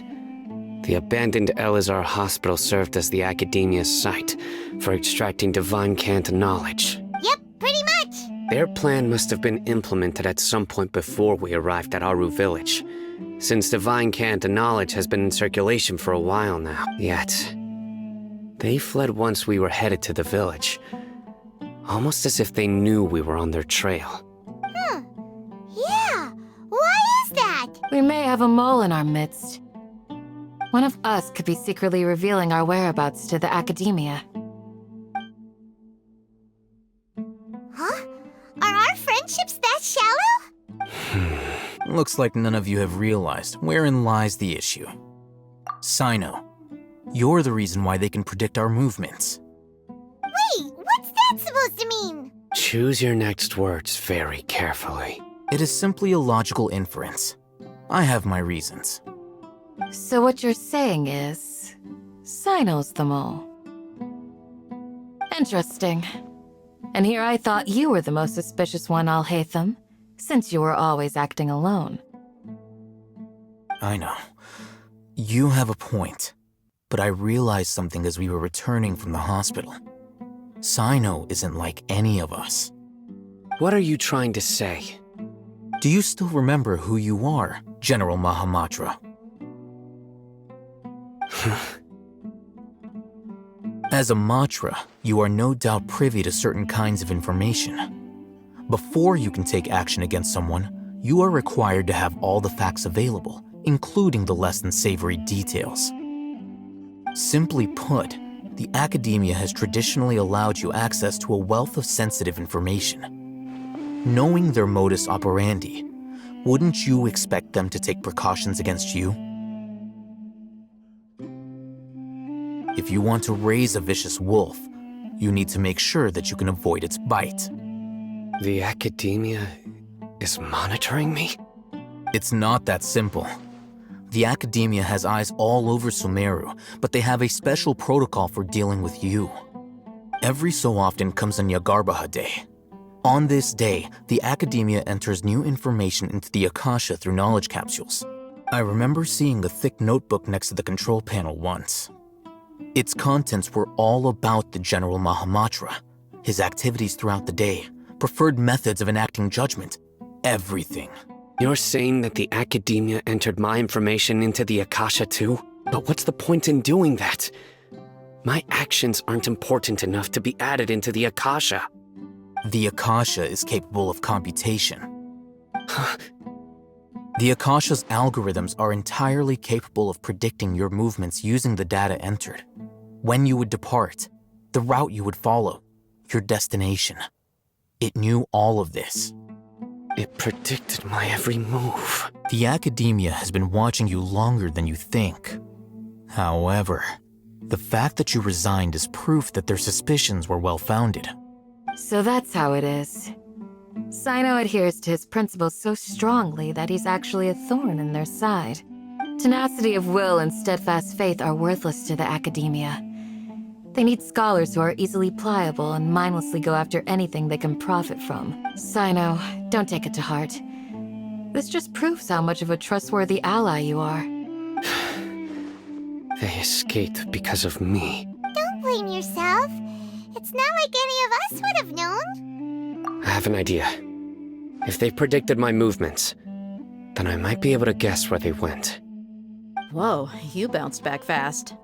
the abandoned Elazar Hospital served as the Academia's site for extracting divine cant knowledge. Yep, pretty much. Their plan must have been implemented at some point before we arrived at Aaru Village, since divine cant knowledge has been in circulation for a while now. Yet, they fled once we were headed to the village, almost as if they knew we were on their trail. Yeah, why is that? We may have a mole in our midst. One of us could be secretly revealing our whereabouts to the Academia. Huh? Are our friendships that shallow? Looks like none of you have realized wherein lies the issue. Cyno, you're the reason why they can predict our movements. Wait, what's that supposed to mean? Choose your next words very carefully. It is simply a logical inference. I have my reasons. So what you're saying is, Cyno's the mole. Interesting. And here I thought you were the most suspicious one, Alhaitham, since you were always acting alone. I know. You have a point. But I realized something as we were returning from the hospital. Cyno isn't like any of us. What are you trying to say? Do you still remember who you are, General Mahamatra? As a Matra, you are no doubt privy to certain kinds of information. Before you can take action against someone, you are required to have all the facts available, including the less than savory details. Simply put, the Academia has traditionally allowed you access to a wealth of sensitive information. Knowing their modus operandi, wouldn't you expect them to take precautions against you? If you want to raise a vicious wolf, you need to make sure that you can avoid its bite. The Academia is monitoring me? It's not that simple. The Academia has eyes all over Sumeru, but they have a special protocol for dealing with you. Every so often comes a Nyagarbaha Day. On this day, the Academia enters new information into the Akasha through knowledge capsules. I remember seeing the thick notebook next to the control panel once. Its contents were all about the General Mahamatra, his activities throughout the day, preferred methods of enacting judgment, everything. You're saying that the Academia entered my information into the Akasha too? But what's the point in doing that? My actions aren't important enough to be added into the Akasha. The Akasha is capable of computation. The Akasha's algorithms are entirely capable of predicting your movements using the data entered. When you would depart, the route you would follow, your destination. It knew all of this. It predicted my every move. The Academia has been watching you longer than you think. However, the fact that you resigned is proof that their suspicions were well-founded. So that's how it is. Cyno adheres to his principles so strongly that he's actually a thorn in their side. Tenacity of will and steadfast faith are worthless to the Academia. They need scholars who are easily pliable and mindlessly go after anything they can profit from. Cyno, don't take it to heart. This just proves how much of a trustworthy ally you are. They escaped because of me. Don't blame yourself. It's not like any of us would have known. I have an idea. If they predicted my movements, then I might be able to guess where they went. Whoa, you bounced back fast.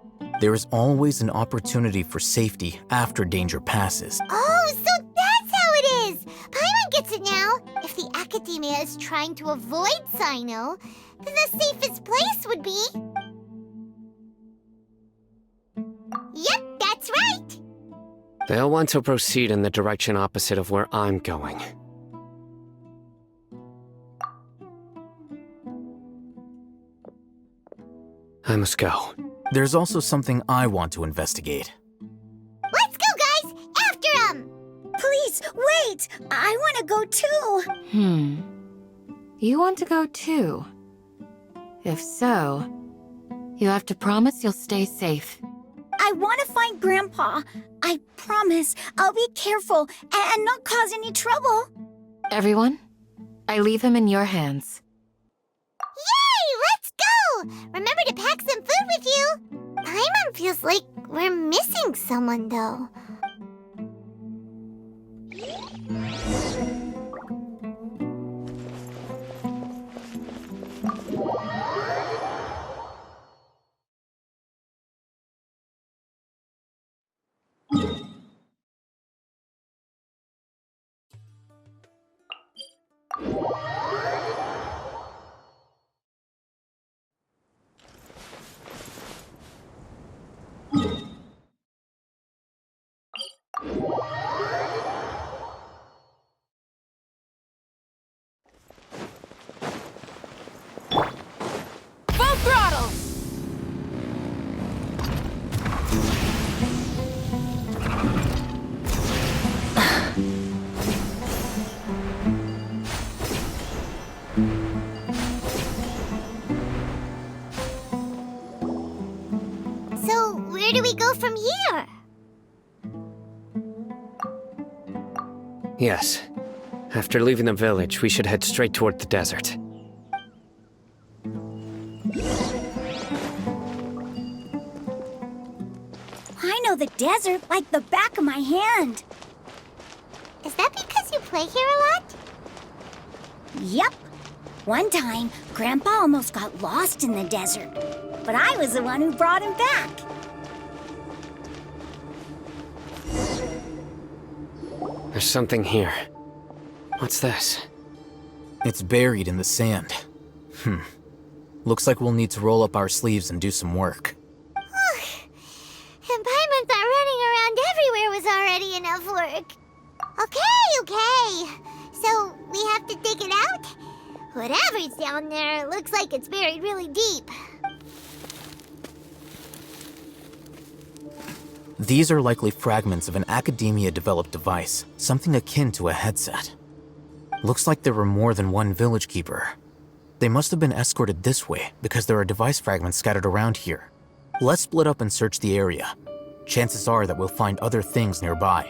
There is always an opportunity for safety after danger passes. Oh, so that's how it is! Paimon gets it now. If the Academia is trying to avoid Cyno, then the safest place would be... Yep, that's right! They'll want to proceed in the direction opposite of where I'm going. I must go. There's also something I want to investigate. Let's go, guys! After him! Please, wait! I want to go too! You want to go too? If so, you have to promise you'll stay safe. I want to find Grandpa. I promise I'll be careful and not cause any trouble. Everyone, I leave him in your hands. Yay! Let's feels like we're missing someone, though. Full throttle! So, where do we go from here? Yes. After leaving the village, we should head straight toward the desert. I know the desert like the back of my hand. Is that because you play here a lot? Yep. One time, Grandpa almost got lost in the desert, but I was the one who brought him back. There's something here. What's this? It's buried in the sand. Looks like we'll need to roll up our sleeves and do some work. And Paimon thought running around everywhere was already enough work. Okay. So, we have to dig it out? Whatever's down there, it looks like it's buried really deep. These are likely fragments of an Academia-developed device, something akin to a headset. Looks like there were more than one village keeper. They must have been escorted this way because there are device fragments scattered around here. Let's split up and search the area. Chances are that we'll find other things nearby.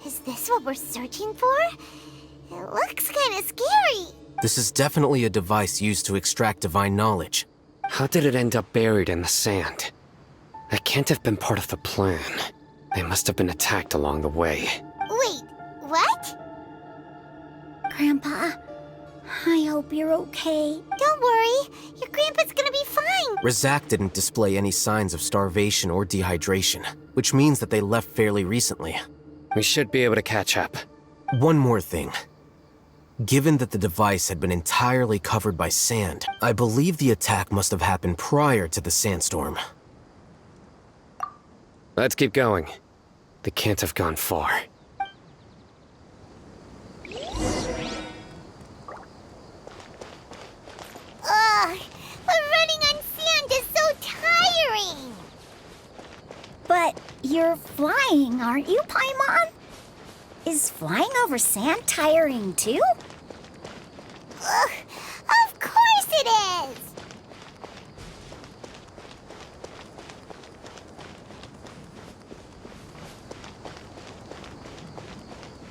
Is this what we're searching for? It looks kinda scary. This is definitely a device used to extract divine knowledge. How did it end up buried in the sand? That can't have been part of the plan. They must have been attacked along the way. Wait, what? Grandpa, I hope you're okay. Don't worry, your grandpa's gonna be fine. Razak didn't display any signs of starvation or dehydration, which means that they left fairly recently. We should be able to catch up. One more thing. Given that the device had been entirely covered by sand, I believe the attack must have happened prior to the sandstorm. Let's keep going. They can't have gone far. Ugh, but running on sand is so tiring. But you're flying, aren't you, Paimon? Is flying over sand tiring too? Ugh, of course it is!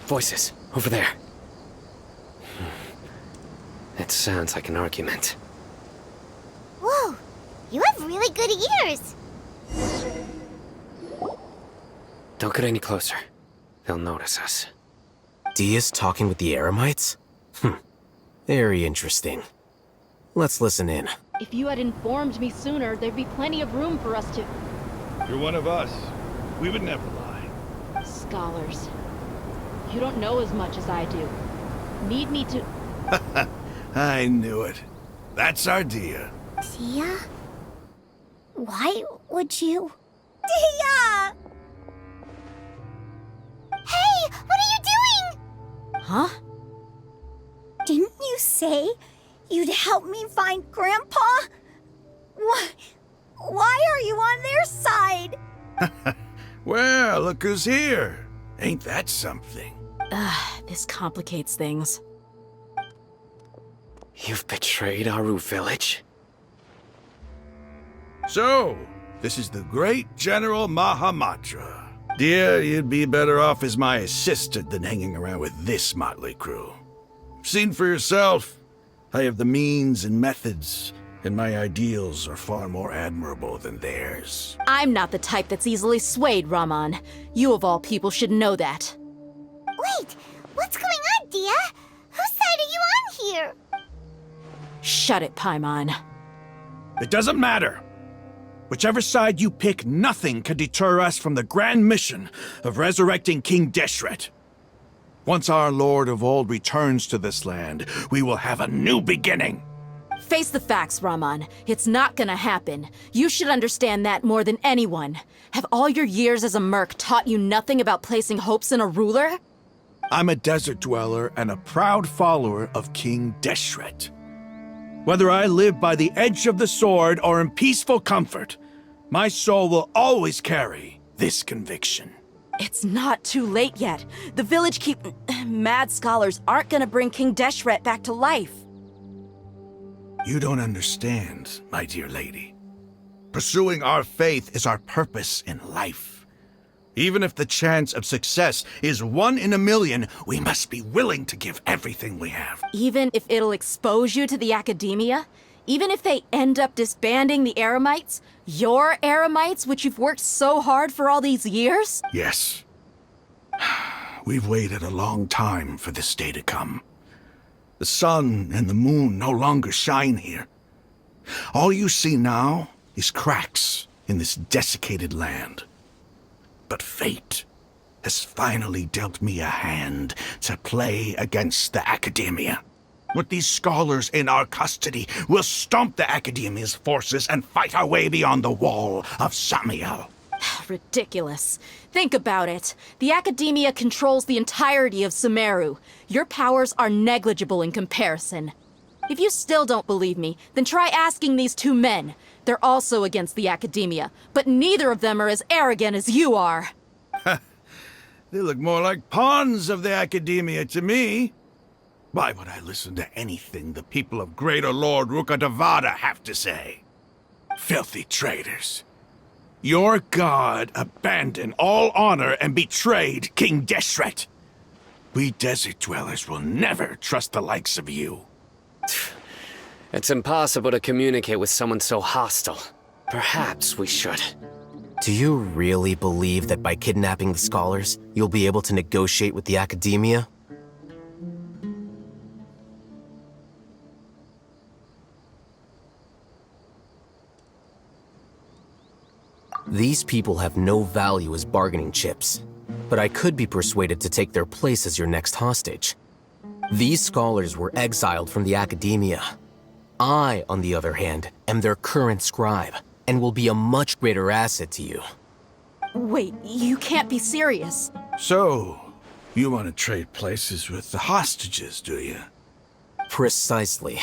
Voices, over there. It sounds like an argument. Whoa, you have really good ears. Don't get any closer. They'll notice us. Dia's talking with the Eremites? Very interesting. Let's listen in. If you had informed me sooner, there'd be plenty of room for us to... You're one of us. We would never lie. Scholars. You don't know as much as I do. Need me to... I knew it. That's our Dia. Dia? Why would you... Dia! Hey, what are you doing? Huh? Didn't you say you'd help me find Grandpa? Why are you on their side? Well, look who's here. Ain't that something? This complicates things. You've betrayed Aaru Village? So, this is the great General Mahamatra. Dear, you'd be better off as my assistant than hanging around with this motley crew. Seen for yourself. I have the means and methods, and my ideals are far more admirable than theirs. I'm not the type that's easily swayed, Raman. You of all people should know that. Wait, what's going on, Dia? Whose side are you on here? Shut it, Paimon. It doesn't matter. Whichever side you pick, nothing can deter us from the grand mission of resurrecting King Deshret. Once our Lord of Old returns to this land, we will have a new beginning. Face the facts, Raman. It's not gonna happen. You should understand that more than anyone. Have all your years as a merc taught you nothing about placing hopes in a ruler? I'm a desert dweller and a proud follower of King Deshret. Whether I live by the edge of the sword or in peaceful comfort, my soul will always carry this conviction. It's not too late yet. The village mad scholars aren't gonna bring King Deshret back to life. You don't understand, my dear lady. Pursuing our faith is our purpose in life. Even if the chance of success is 1 in a million, we must be willing to give everything we have. Even if it'll expose you to the academia? Even if they end up disbanding the Eremites? Your Eremites, which you've worked so hard for all these years? Yes. We've waited a long time for this day to come. The sun and the moon no longer shine here. All you see now is cracks in this desiccated land. But fate has finally dealt me a hand to play against the academia. With these scholars in our custody, we'll stomp the academia's forces and fight our way beyond the wall of Samiel. Ridiculous. Think about it. The academia controls the entirety of Sumeru. Your powers are negligible in comparison. If you still don't believe me, then try asking these two men. They're also against the academia, but neither of them are as arrogant as you are. They look more like pawns of the academia to me. Why would I listen to anything the people of Greater Lord Rukkhadevata have to say? Filthy traitors. Your god abandoned all honor and betrayed King Deshret. We desert dwellers will never trust the likes of you. It's impossible to communicate with someone so hostile. Perhaps we should. Do you really believe that by kidnapping the scholars, you'll be able to negotiate with the academia? These people have no value as bargaining chips, but I could be persuaded to take their place as your next hostage. These scholars were exiled from the academia. I, on the other hand, am their current scribe, and will be a much greater asset to you. Wait, you can't be serious. So, you want to trade places with the hostages, do you? Precisely.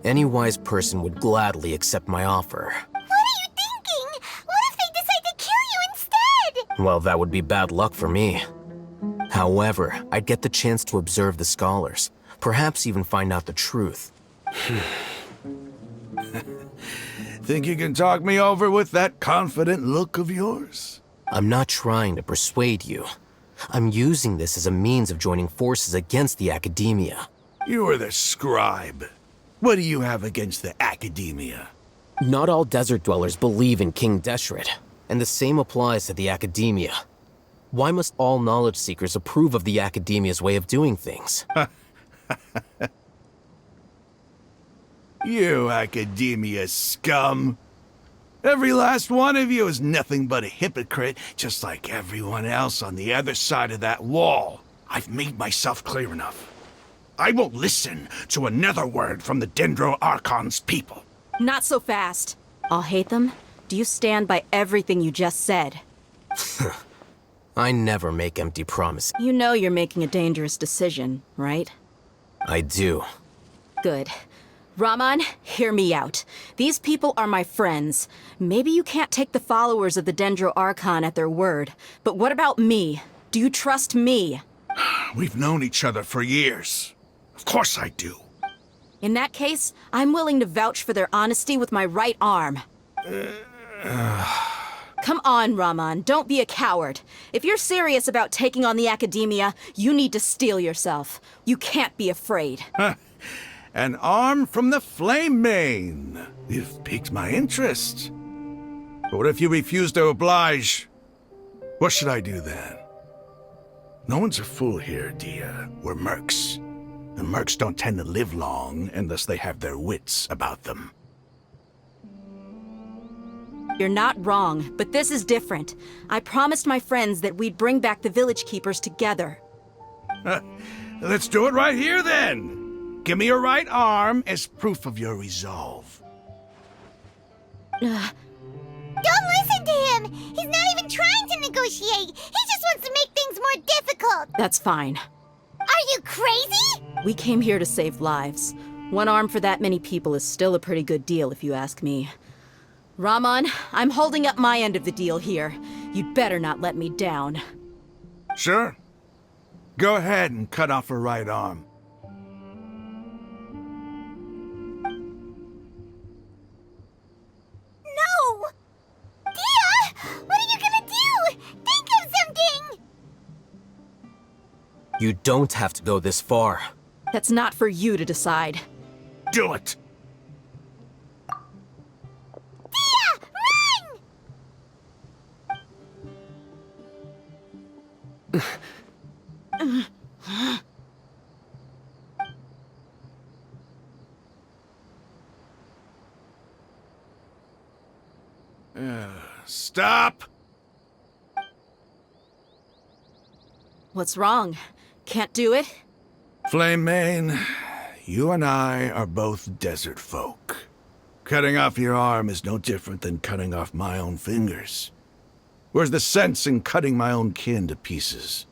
Any wise person would gladly accept my offer. Well, that would be bad luck for me. However, I'd get the chance to observe the scholars, perhaps even find out the truth. Think you can talk me over with that confident look of yours? I'm not trying to persuade you. I'm using this as a means of joining forces against the academia. You are the scribe. What do you have against the academia? Not all desert dwellers believe in King Deshret. And the same applies to the academia. Why must all knowledge seekers approve of the academia's way of doing things? You academia scum. Every last one of you is nothing but a hypocrite, just like everyone else on the other side of that wall. I've made myself clear enough. I won't listen to another word from the Dendro Archon's people. Not so fast. I'll hate them. Do you stand by everything you just said? I never make empty promises. You know you're making a dangerous decision, right? I do. Good. Raman, hear me out. These people are my friends. Maybe you can't take the followers of the Dendro Archon at their word, but what about me? Do you trust me? We've known each other for years. Of course I do. In that case, I'm willing to vouch for their honesty with my right arm. Come on, Raman, don't be a coward. If you're serious about taking on the Academia, you need to steel yourself. You can't be afraid. An arm from the Flame Mane. You've piqued my interest. But what if you refuse to oblige? What should I do then? No one's a fool here, Dia. We're mercs. And mercs don't tend to live long unless they have their wits about them. You're not wrong, but this is different. I promised my friends that we'd bring back the village keepers together. Let's do it right here, then. Give me your right arm as proof of your resolve. Don't listen to him! He's not even trying to negotiate! He just wants to make things more difficult! That's fine. Are you crazy? We came here to save lives. One arm for that many people is still a pretty good deal, if you ask me. Raman, I'm holding up my end of the deal here. You'd better not let me down. Sure. Go ahead and cut off her right arm. No! Dia! What are you gonna do? Think of something! You don't have to go this far. That's not for you to decide. Do it! Stop! What's wrong? Can't do it? Flame Mane, you and I are both desert folk. Cutting off your arm is no different than cutting off my own fingers. Where's the sense in cutting my own kin to pieces?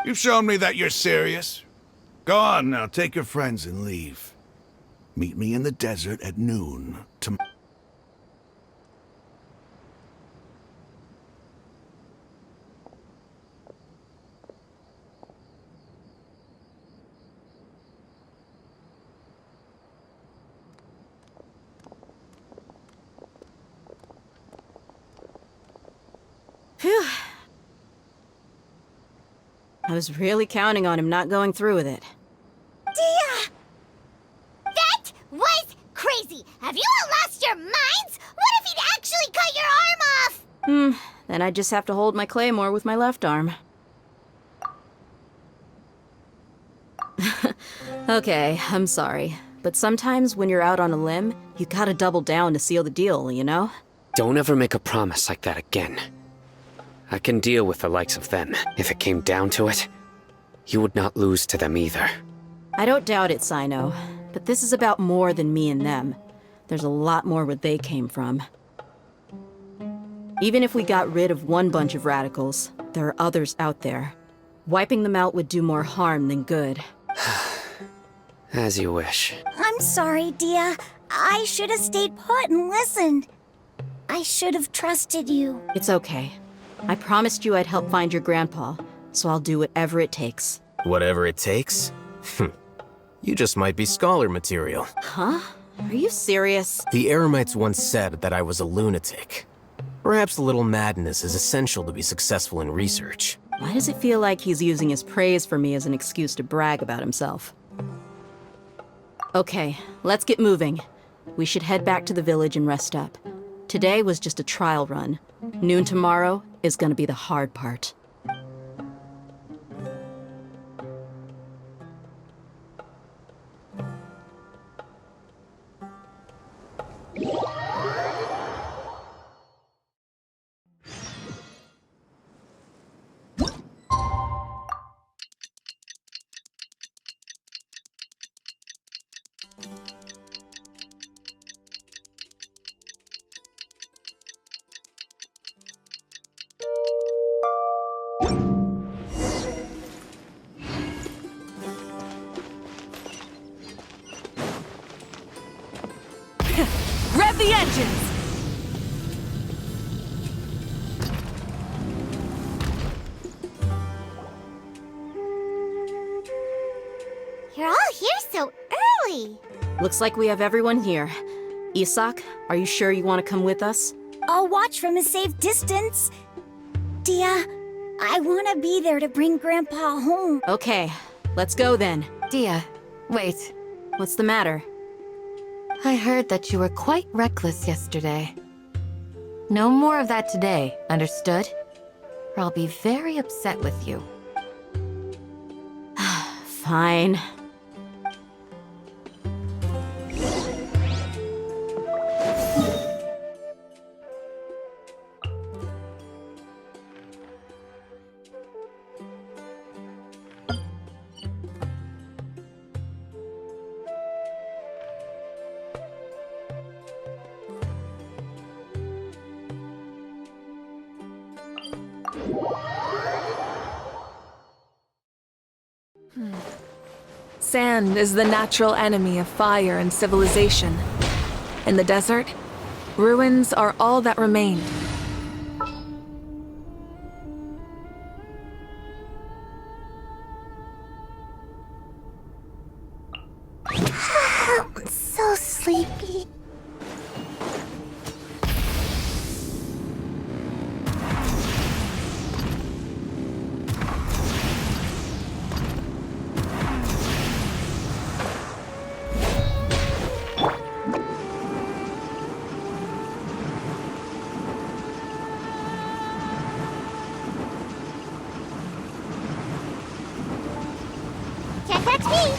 You've shown me that you're serious. Go on now, take your friends and leave. Meet me in the desert at noon tomorrow. Phew. I was really counting on him not going through with it. Dia! That was crazy! Have you all lost your minds? What if he'd actually cut your arm off? Then I just have to hold my claymore with my left arm. Okay, I'm sorry. But sometimes when you're out on a limb, you gotta double down to seal the deal, you know? Don't ever make a promise like that again. I can deal with the likes of them. If it came down to it, you would not lose to them either. I don't doubt it, Cyno. But this is about more than me and them. There's a lot more where they came from. Even if we got rid of one bunch of radicals, there are others out there. Wiping them out would do more harm than good. As you wish. I'm sorry, Dia. I should have stayed put and listened. I should have trusted you. It's okay. I promised you I'd help find your grandpa, so I'll do whatever it takes. Whatever it takes? You just might be scholar material. Huh? Are you serious? The Eremites once said that I was a lunatic. Perhaps a little madness is essential to be successful in research. Why does it feel like he's using his praise for me as an excuse to brag about himself? Okay, let's get moving. We should head back to the village and rest up. Today was just a trial run. Noon tomorrow is gonna be the hard part. Rev the engines! You're all here so early. Looks like we have everyone here. Isak, are you sure you want to come with us? I'll watch from a safe distance. Dia, I want to be there to bring Grandpa home. Okay, let's go then. Dia, wait. What's the matter? I heard that you were quite reckless yesterday. No more of that today, understood? Or I'll be very upset with you. Fine. Sand is the natural enemy of fire and civilization. In the desert, ruins are all that remain. I'm so sleepy. Can't catch me.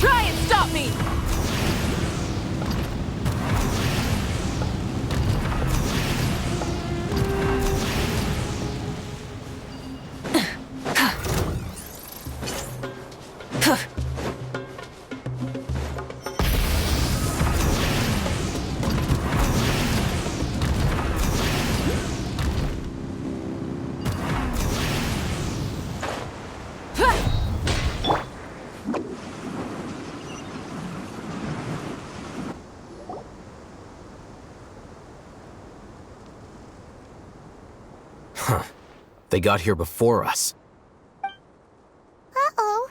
Try and stop me! They got here before us. Uh-oh.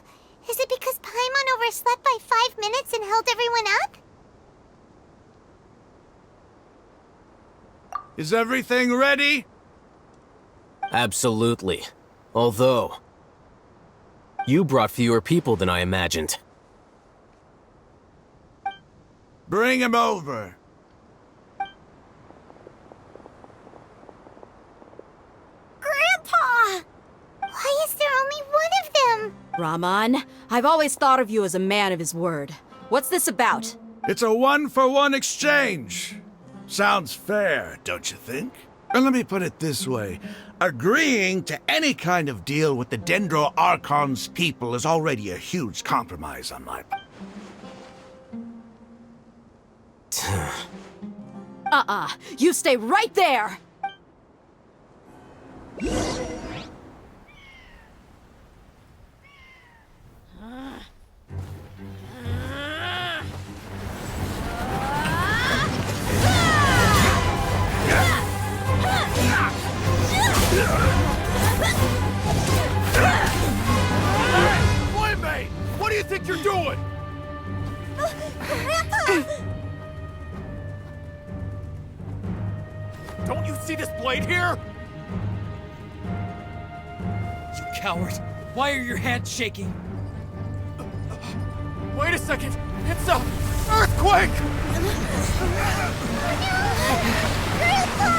Is it because Paimon overslept by 5 minutes and held everyone up? Is everything ready? Absolutely. Although, you brought fewer people than I imagined. Bring him over. Grandpa! Why is there only one of them? Rahman, I've always thought of you as a man of his word. What's this about? It's a 1-for-1 exchange. Sounds fair, don't you think? And let me put it this way. Agreeing to any kind of deal with the Dendro Archon's people is already a huge compromise on my part. You stay right there! Flame, what do you think you're doing? Grandpa! Don't you see this blade here? You coward! Why are your hands shaking? Wait a second! It's a earthquake! Grandpa!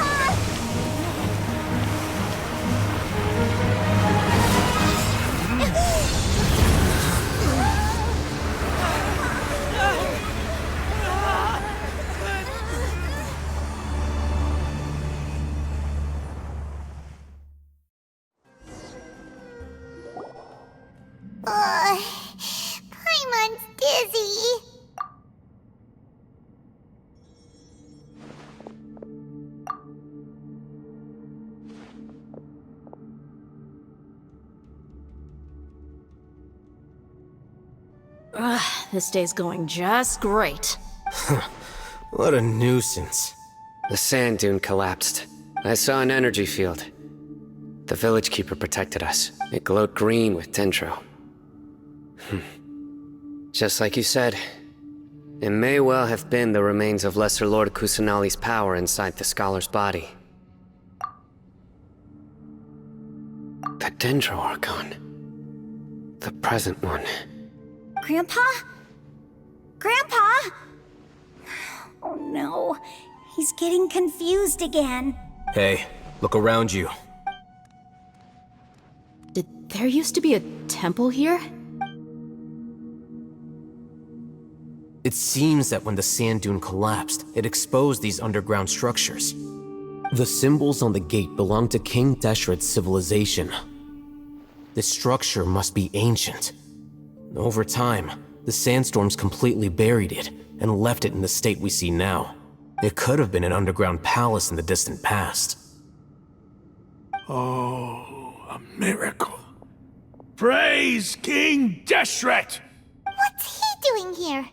Ugh, this day's going just great. What a nuisance. The sand dune collapsed. I saw an energy field. The village keeper protected us. It glowed green with dendro. Just like you said, it may well have been the remains of Lesser Lord Kusanali's power inside the scholar's body. The Dendro Archon. The present one. Grandpa? Grandpa? Oh no, he's getting confused again. Hey, look around you. Did there used to be a temple here? It seems that when the sand dune collapsed, it exposed these underground structures. The symbols on the gate belong to King Deshret's civilization. This structure must be ancient. Over time, the sandstorms completely buried it and left it in the state we see now. It could have been an underground palace in the distant past. Oh, a miracle. Praise King Deshret! What's he doing here?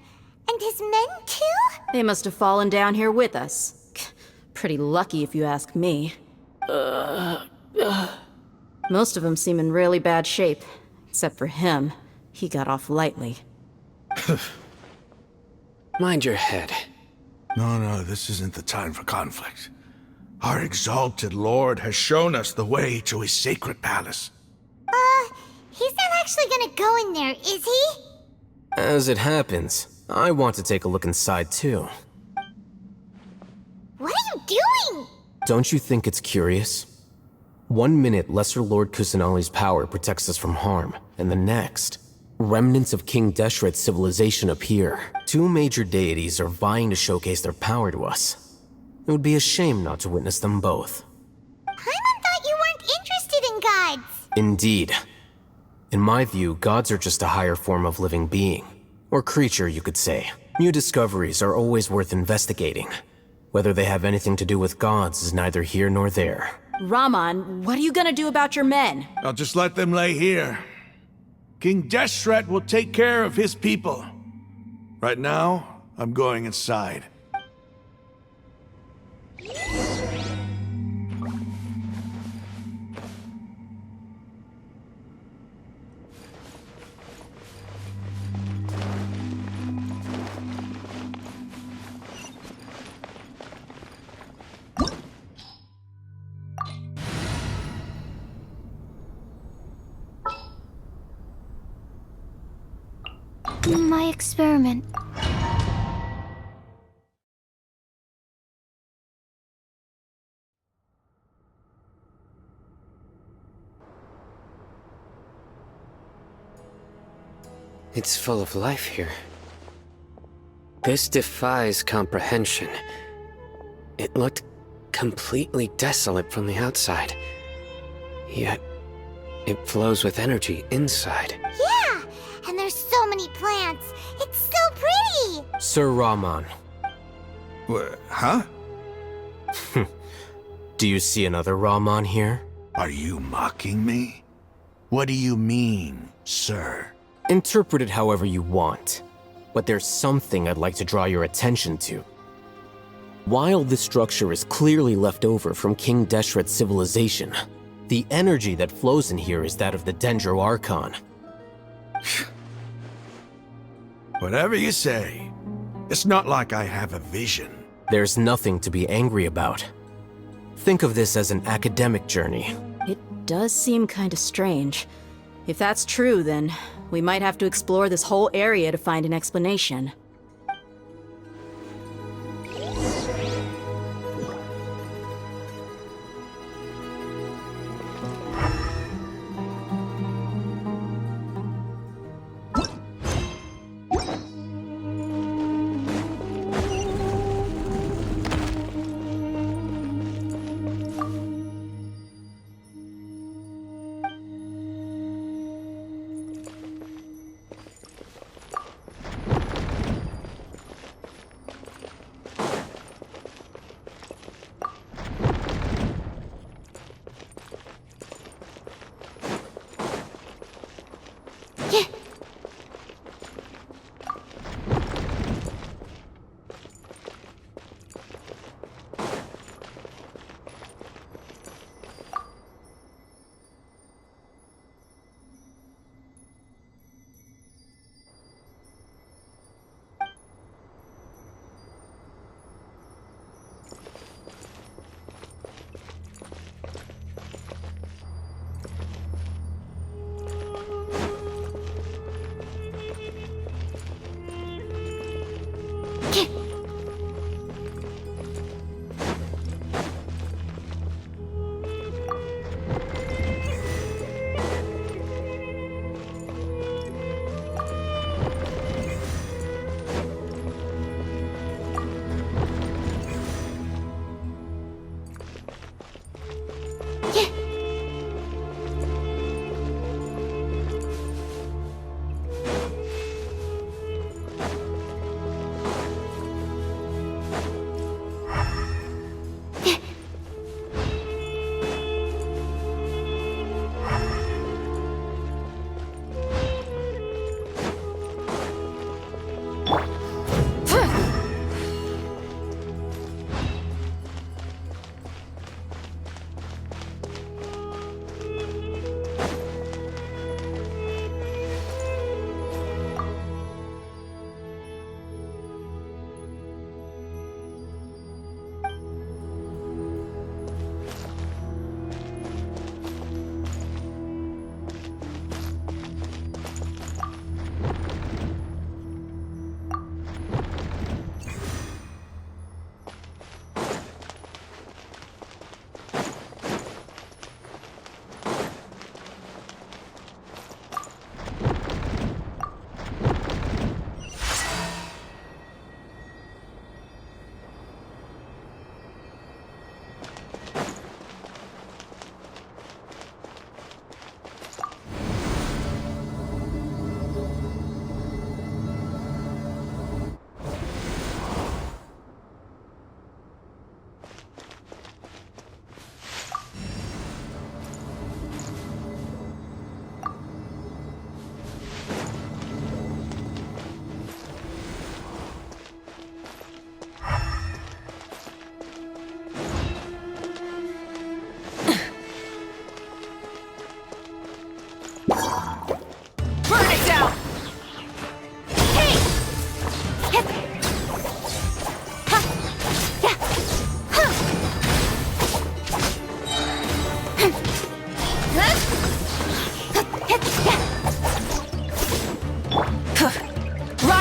And his men too? They must have fallen down here with us. Pretty lucky if you ask me. Most of them seem in really bad shape. Except for him. He got off lightly. Mind your head. No, this isn't the time for conflict. Our exalted lord has shown us the way to his sacred palace. He's not actually gonna go in there, is he? As it happens, I want to take a look inside too. What are you doing? Don't you think it's curious? 1 minute, Lesser Lord Kusanali's power protects us from harm, and the next, remnants of King Deshret's civilization appear. 2 major deities are vying to showcase their power to us. It would be a shame not to witness them both. Paimon thought you weren't interested in gods. Indeed. In my view, gods are just a higher form of living being. Or creature, you could say. New discoveries are always worth investigating. Whether they have anything to do with gods is neither here nor there. Raman, what are you gonna do about your men? I'll just let them lay here. King Deshret will take care of his people. Right now, I'm going inside. My experiment. It's full of life here. This defies comprehension. It looked completely desolate from the outside. Yet, it flows with energy inside. Yeah, and there's so many plants. It's so pretty. Sir Raman. Huh? Do you see another Raman here? Are you mocking me? What do you mean, sir? Interpret it however you want, but there's something I'd like to draw your attention to. While this structure is clearly left over from King Deshret's civilization, the energy that flows in here is that of the Dendro Archon. Whatever you say. It's not like I have a vision. There's nothing to be angry about. Think of this as an academic journey. It does seem kinda strange. If that's true, then we might have to explore this whole area to find an explanation.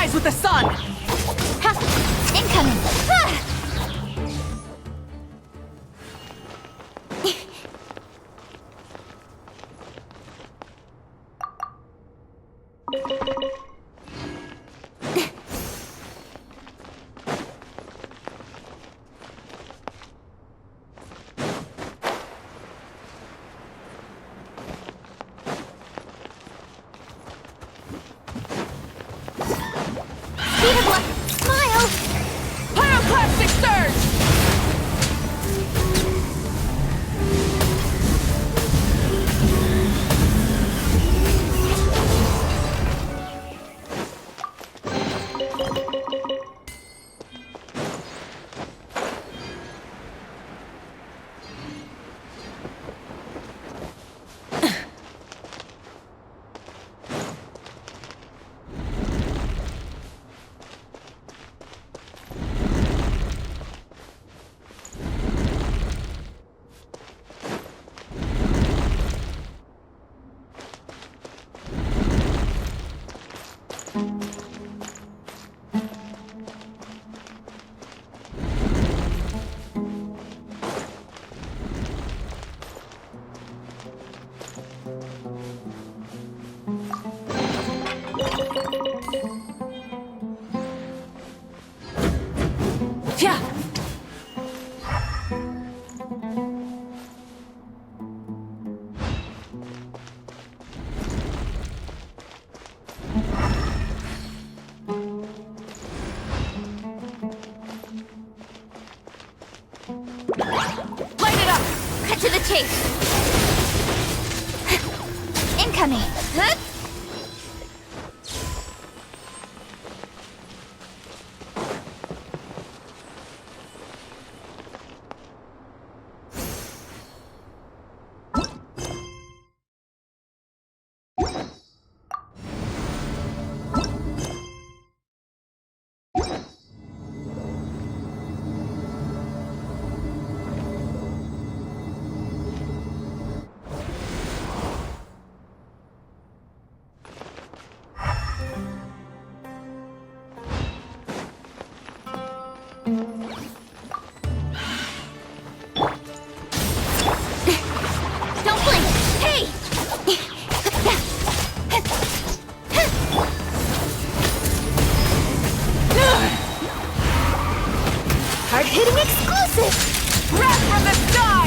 rise with the sun! Ha! Incoming! Ah! Smile! Pyroclastic surge! Cut to the chase! Incoming! Huh? Don't blink! Hey! Hard-hitting exclusive! Breath from the sky!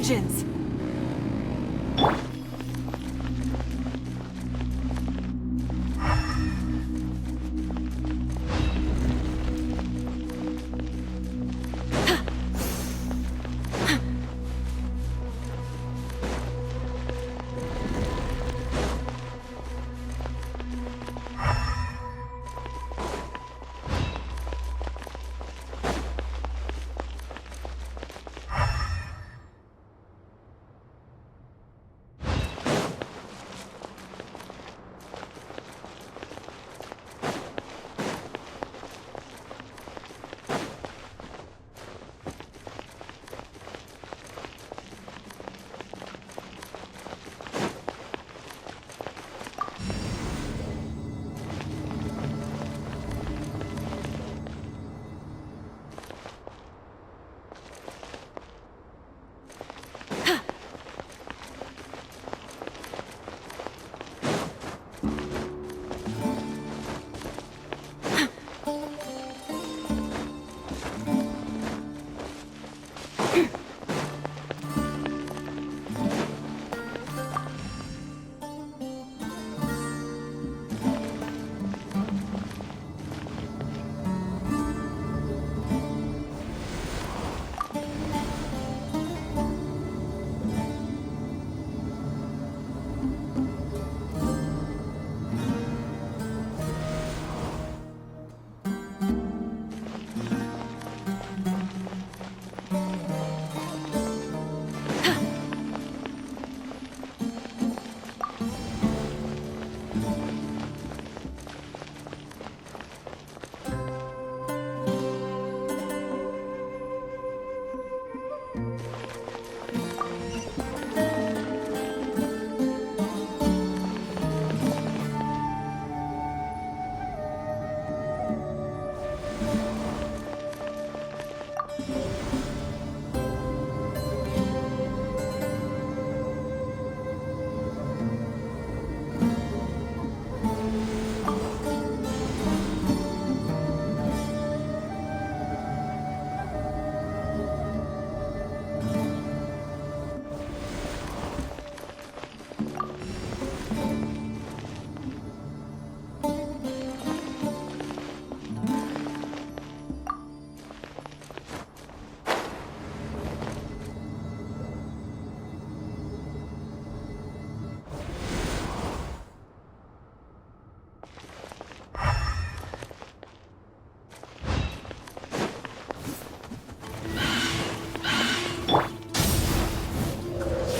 vengeance!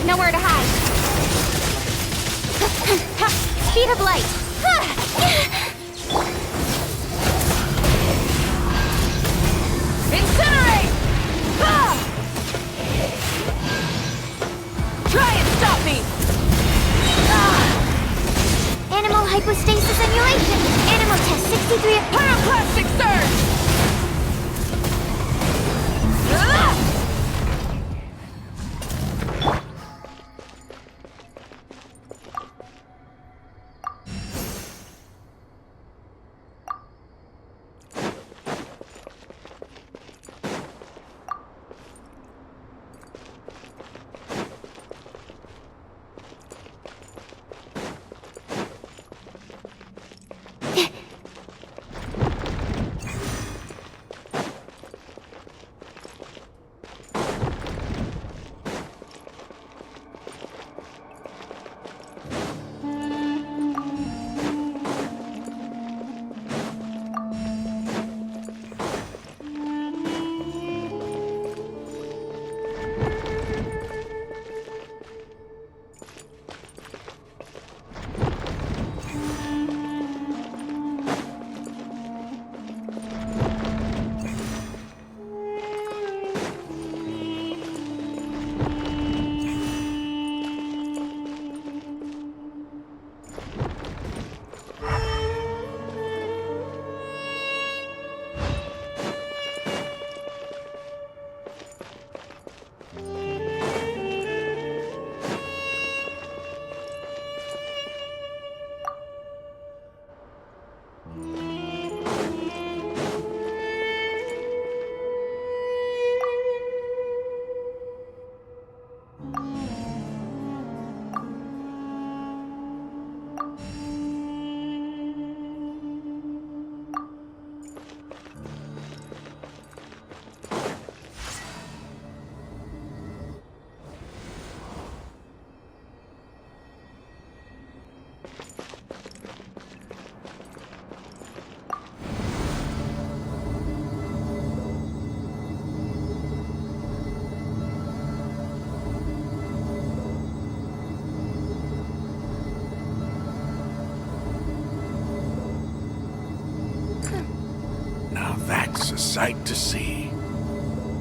Nowhere to hide. Speed of light. Incinerate! Try and stop me! Animal hypostasis emulation. Animal test 63. Pyroclastic surge! sight to see.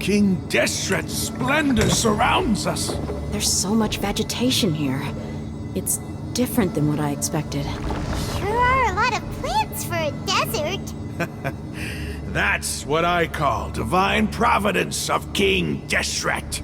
King Deshret's splendor surrounds us. There's so much vegetation here. It's different than what I expected. Sure are a lot of plants for a desert. That's what I call divine providence of King Deshret.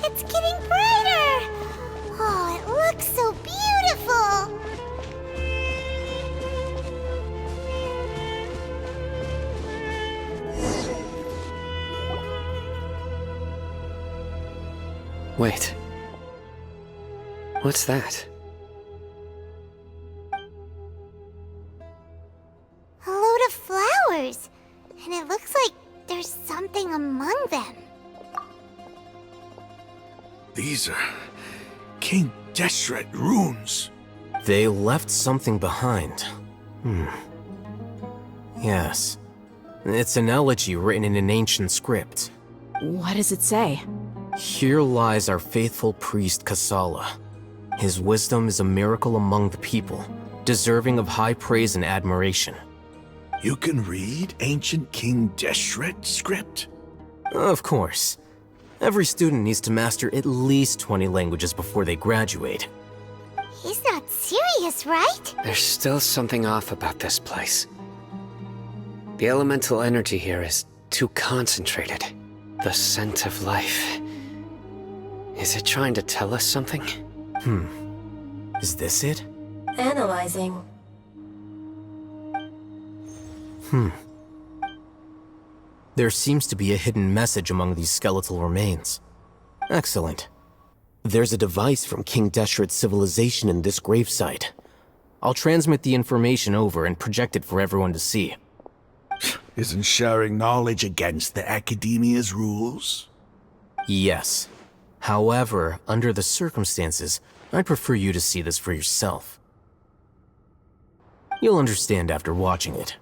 It's getting brighter! Oh, it looks so beautiful! Wait. What's that? A load of flowers. And it looks like there's something among them. These are King Deshret runes. They left something behind. Yes. It's an elegy written in an ancient script. What does it say? Here lies our faithful priest Kasala. His wisdom is a miracle among the people, deserving of high praise and admiration. You can read ancient King Deshret script? Of course. Every student needs to master at least 20 languages before they graduate. He's not serious, right? There's still something off about this place. The elemental energy here is too concentrated. The scent of life. Is it trying to tell us something? Is this it? Analyzing. There seems to be a hidden message among these skeletal remains. Excellent. There's a device from King Deshret's civilization in this gravesite. I'll transmit the information over and project it for everyone to see. Isn't sharing knowledge against the Academia's rules? Yes. However, under the circumstances, I'd prefer you to see this for yourself. You'll understand after watching it.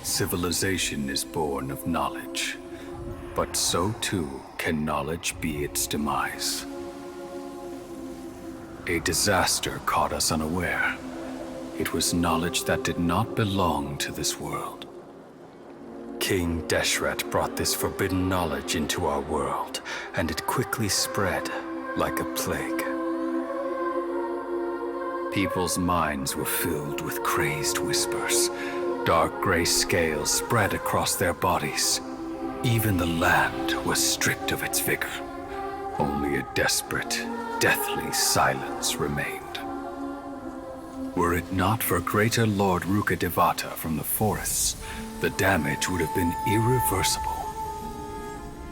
Civilization is born of knowledge, but so too can knowledge be its demise. A disaster caught us unaware. It was knowledge that did not belong to this world. King Deshret brought this forbidden knowledge into our world, and it quickly spread like a plague. People's minds were filled with crazed whispers. Dark gray scales spread across their bodies. Even the land was stripped of its vigor. Only a desperate, deathly silence remained. Were it not for greater Lord Rukkhadevata from the forests, the damage would have been irreversible.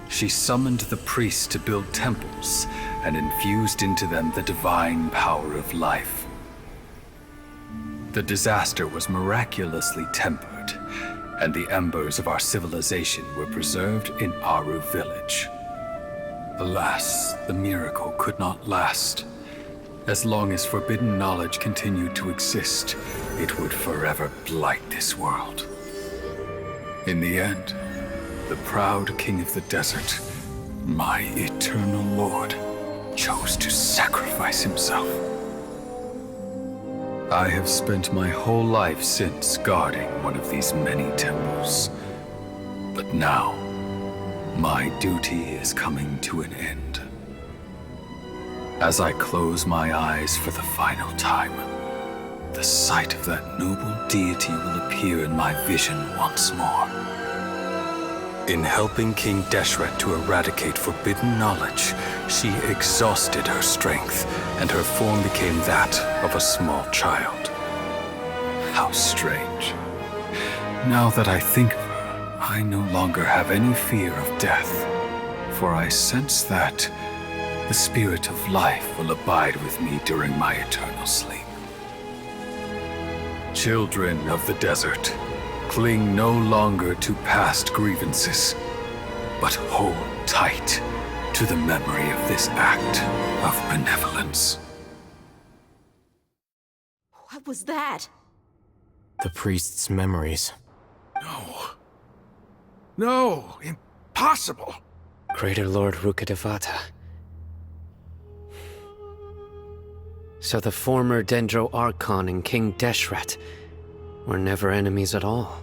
She summoned the priests to build temples and infused into them the divine power of life. The disaster was miraculously tempered, and the embers of our civilization were preserved in Aaru Village. Alas, the miracle could not last. As long as forbidden knowledge continued to exist, it would forever blight this world. In the end, the proud king of the desert, my eternal lord, chose to sacrifice himself. I have spent my whole life since guarding one of these many temples. But now, my duty is coming to an end. As I close my eyes for the final time, the sight of that noble deity will appear in my vision once more. In helping King Deshret to eradicate forbidden knowledge, she exhausted her strength, and her form became that of a small child. How strange. Now that I think of her, I no longer have any fear of death, for I sense that the spirit of life will abide with me during my eternal sleep. Children of the desert, cling no longer to past grievances, but hold tight to the memory of this act of benevolence. What was that? The priest's memories. No, impossible. Greater Lord Rukkhadevata. So the former Dendro Archon and King Deshret were never enemies at all.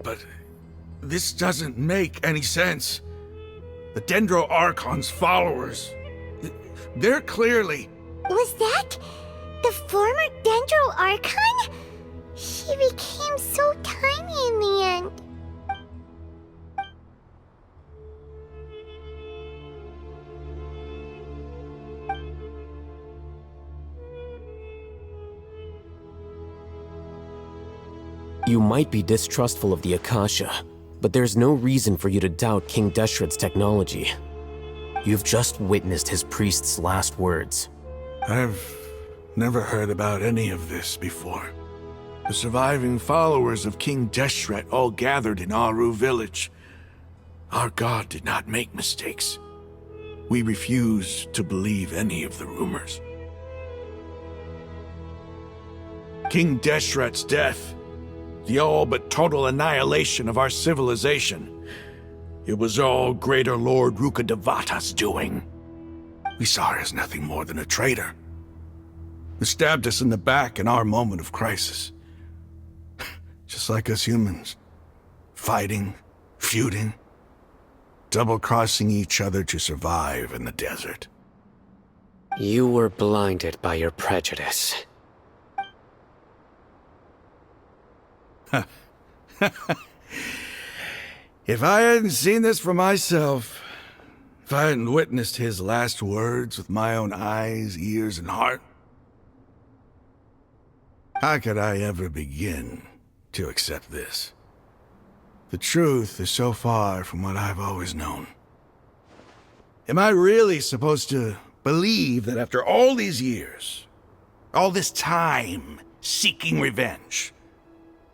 But this doesn't make any sense. The Dendro Archon's followers, they're clearly... Was that the former Dendro Archon? He became so tiny in the end. You might be distrustful of the Akasha, but there's no reason for you to doubt King Deshret's technology. You've just witnessed his priest's last words. I've never heard about any of this before. The surviving followers of King Deshret all gathered in Aaru Village. Our god did not make mistakes. We refuse to believe any of the rumors. King Deshret's death, the all but total annihilation of our civilization, it was all Greater Lord Rukkhadevata's doing. We saw her as nothing more than a traitor, who stabbed us in the back in our moment of crisis. Just like us humans. Fighting, feuding, double-crossing each other to survive in the desert. You were blinded by your prejudice. If I hadn't seen this for myself, if I hadn't witnessed his last words with my own eyes, ears, and heart, how could I ever begin to accept this? The truth is so far from what I've always known. Am I really supposed to believe that after all these years, all this time seeking revenge,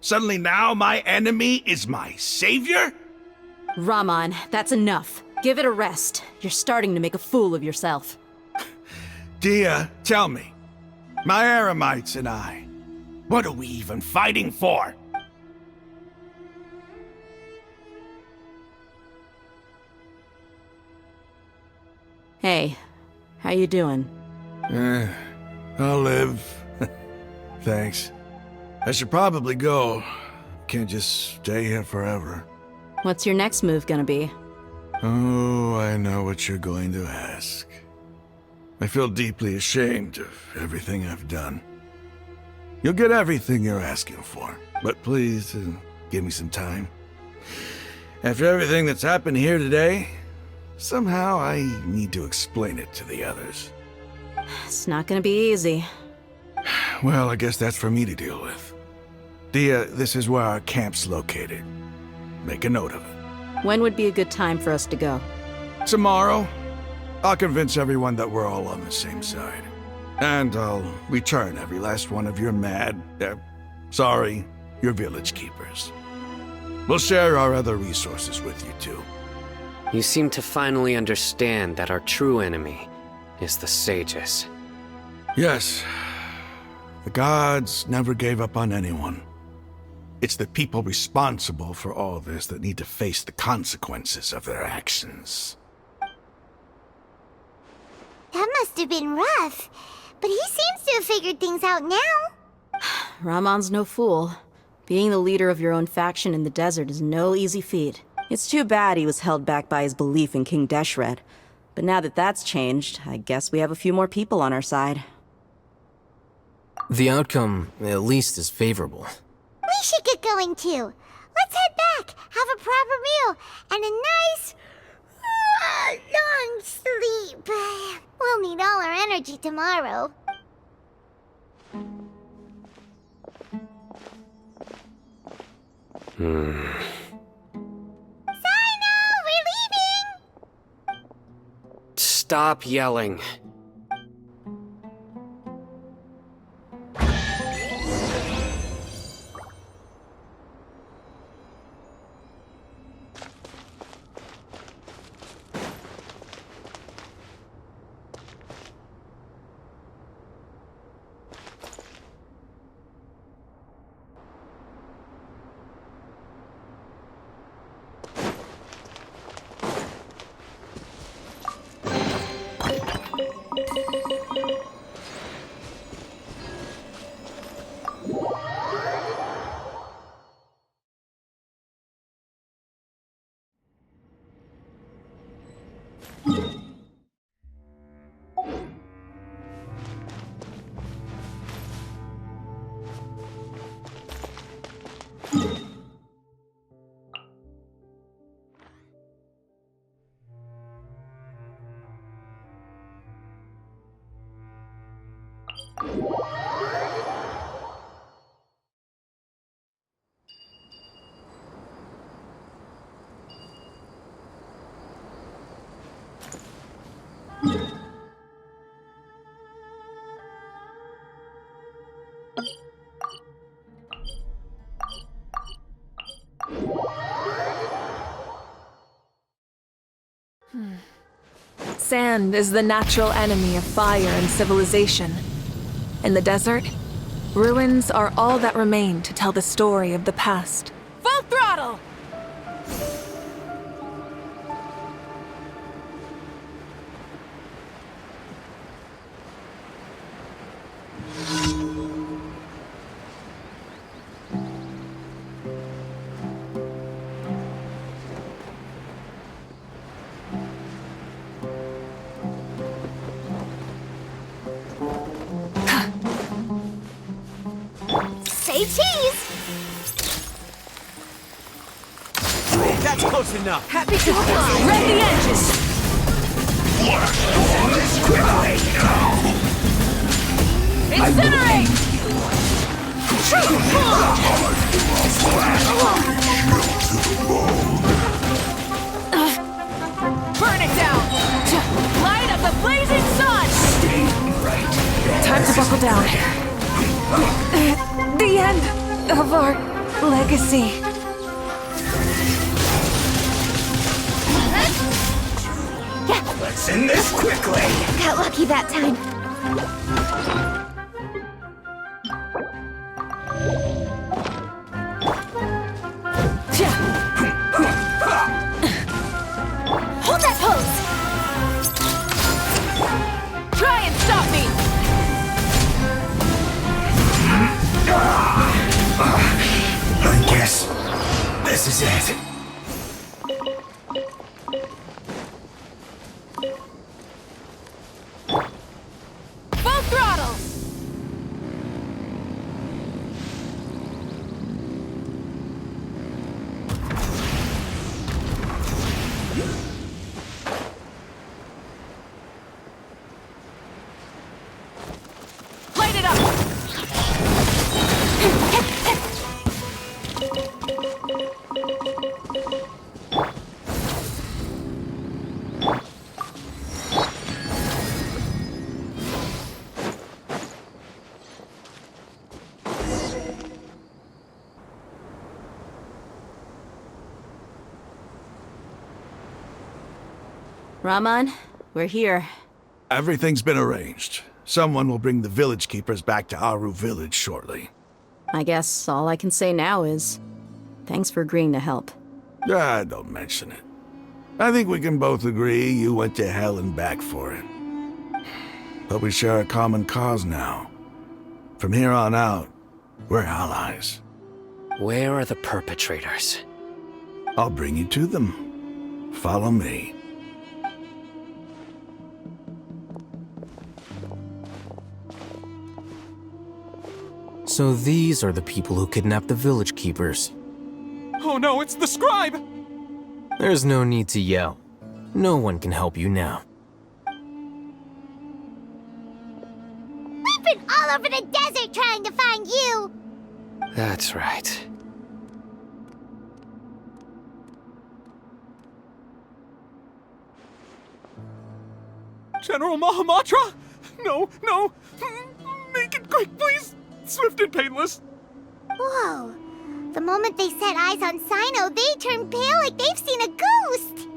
suddenly now my enemy is my savior? Raman, that's enough. Give it a rest. You're starting to make a fool of yourself. Dia, tell me, my Aramites and I, what are we even fighting for? Hey, how you doing? I'll live. Thanks. I should probably go. Can't just stay here forever. What's your next move gonna be? Oh, I know what you're going to ask. I feel deeply ashamed of everything I've done. You'll get everything you're asking for, but please, give me some time. After everything that's happened here today, somehow I need to explain it to the others. It's not gonna be easy. Well, I guess that's for me to deal with. Dia, this is where our camp's located. Make a note of it. When would be a good time for us to go? Tomorrow. I'll convince everyone that we're all on the same side. And I'll return every last one of your your village keepers. We'll share our other resources with you too. You seem to finally understand that our true enemy is the sages. Yes. The gods never gave up on anyone. It's the people responsible for all this that need to face the consequences of their actions. That must have been rough, but he seems to have figured things out now. Raman's no fool. Being the leader of your own faction in the desert is no easy feat. It's too bad he was held back by his belief in King Deshret. But now that that's changed, I guess we have a few more people on our side. The outcome, at least, is favorable. We should get going too. Let's head back, have a proper meal, and a nice, long sleep. We'll need all our energy tomorrow. Cyno, we're leaving! Stop yelling. Sand is the natural enemy of fire and civilization. In the desert, ruins are all that remain to tell the story of the past. Full throttle! Say cheese! That's close enough. Happy to fly! Rev the engines! Incinerate! Burn it down! Light of the blazing sun! Time to buckle down. The end of our legacy. Let's end this quickly! Got lucky that time. Hold that pose! Try and stop me! I guess this is it. Full throttle! Light it up! Raman, we're here. Everything's been arranged. Someone will bring the village keepers back to Aaru Village shortly. I guess all I can say now is thanks for agreeing to help. Don't mention it. I think we can both agree you went to hell and back for it. But we share a common cause now. From here on out, we're allies. Where are the perpetrators? I'll bring you to them. Follow me. So these are the people who kidnapped the village keepers. Oh no, it's the scribe! There's no need to yell. No one can help you now. We've been all over the desert trying to find you! That's right. General Mahamatra? No, no! Make it quick, please! Swift and painless! Whoa. The moment they set eyes on Cyno, they turned pale like they've seen a ghost!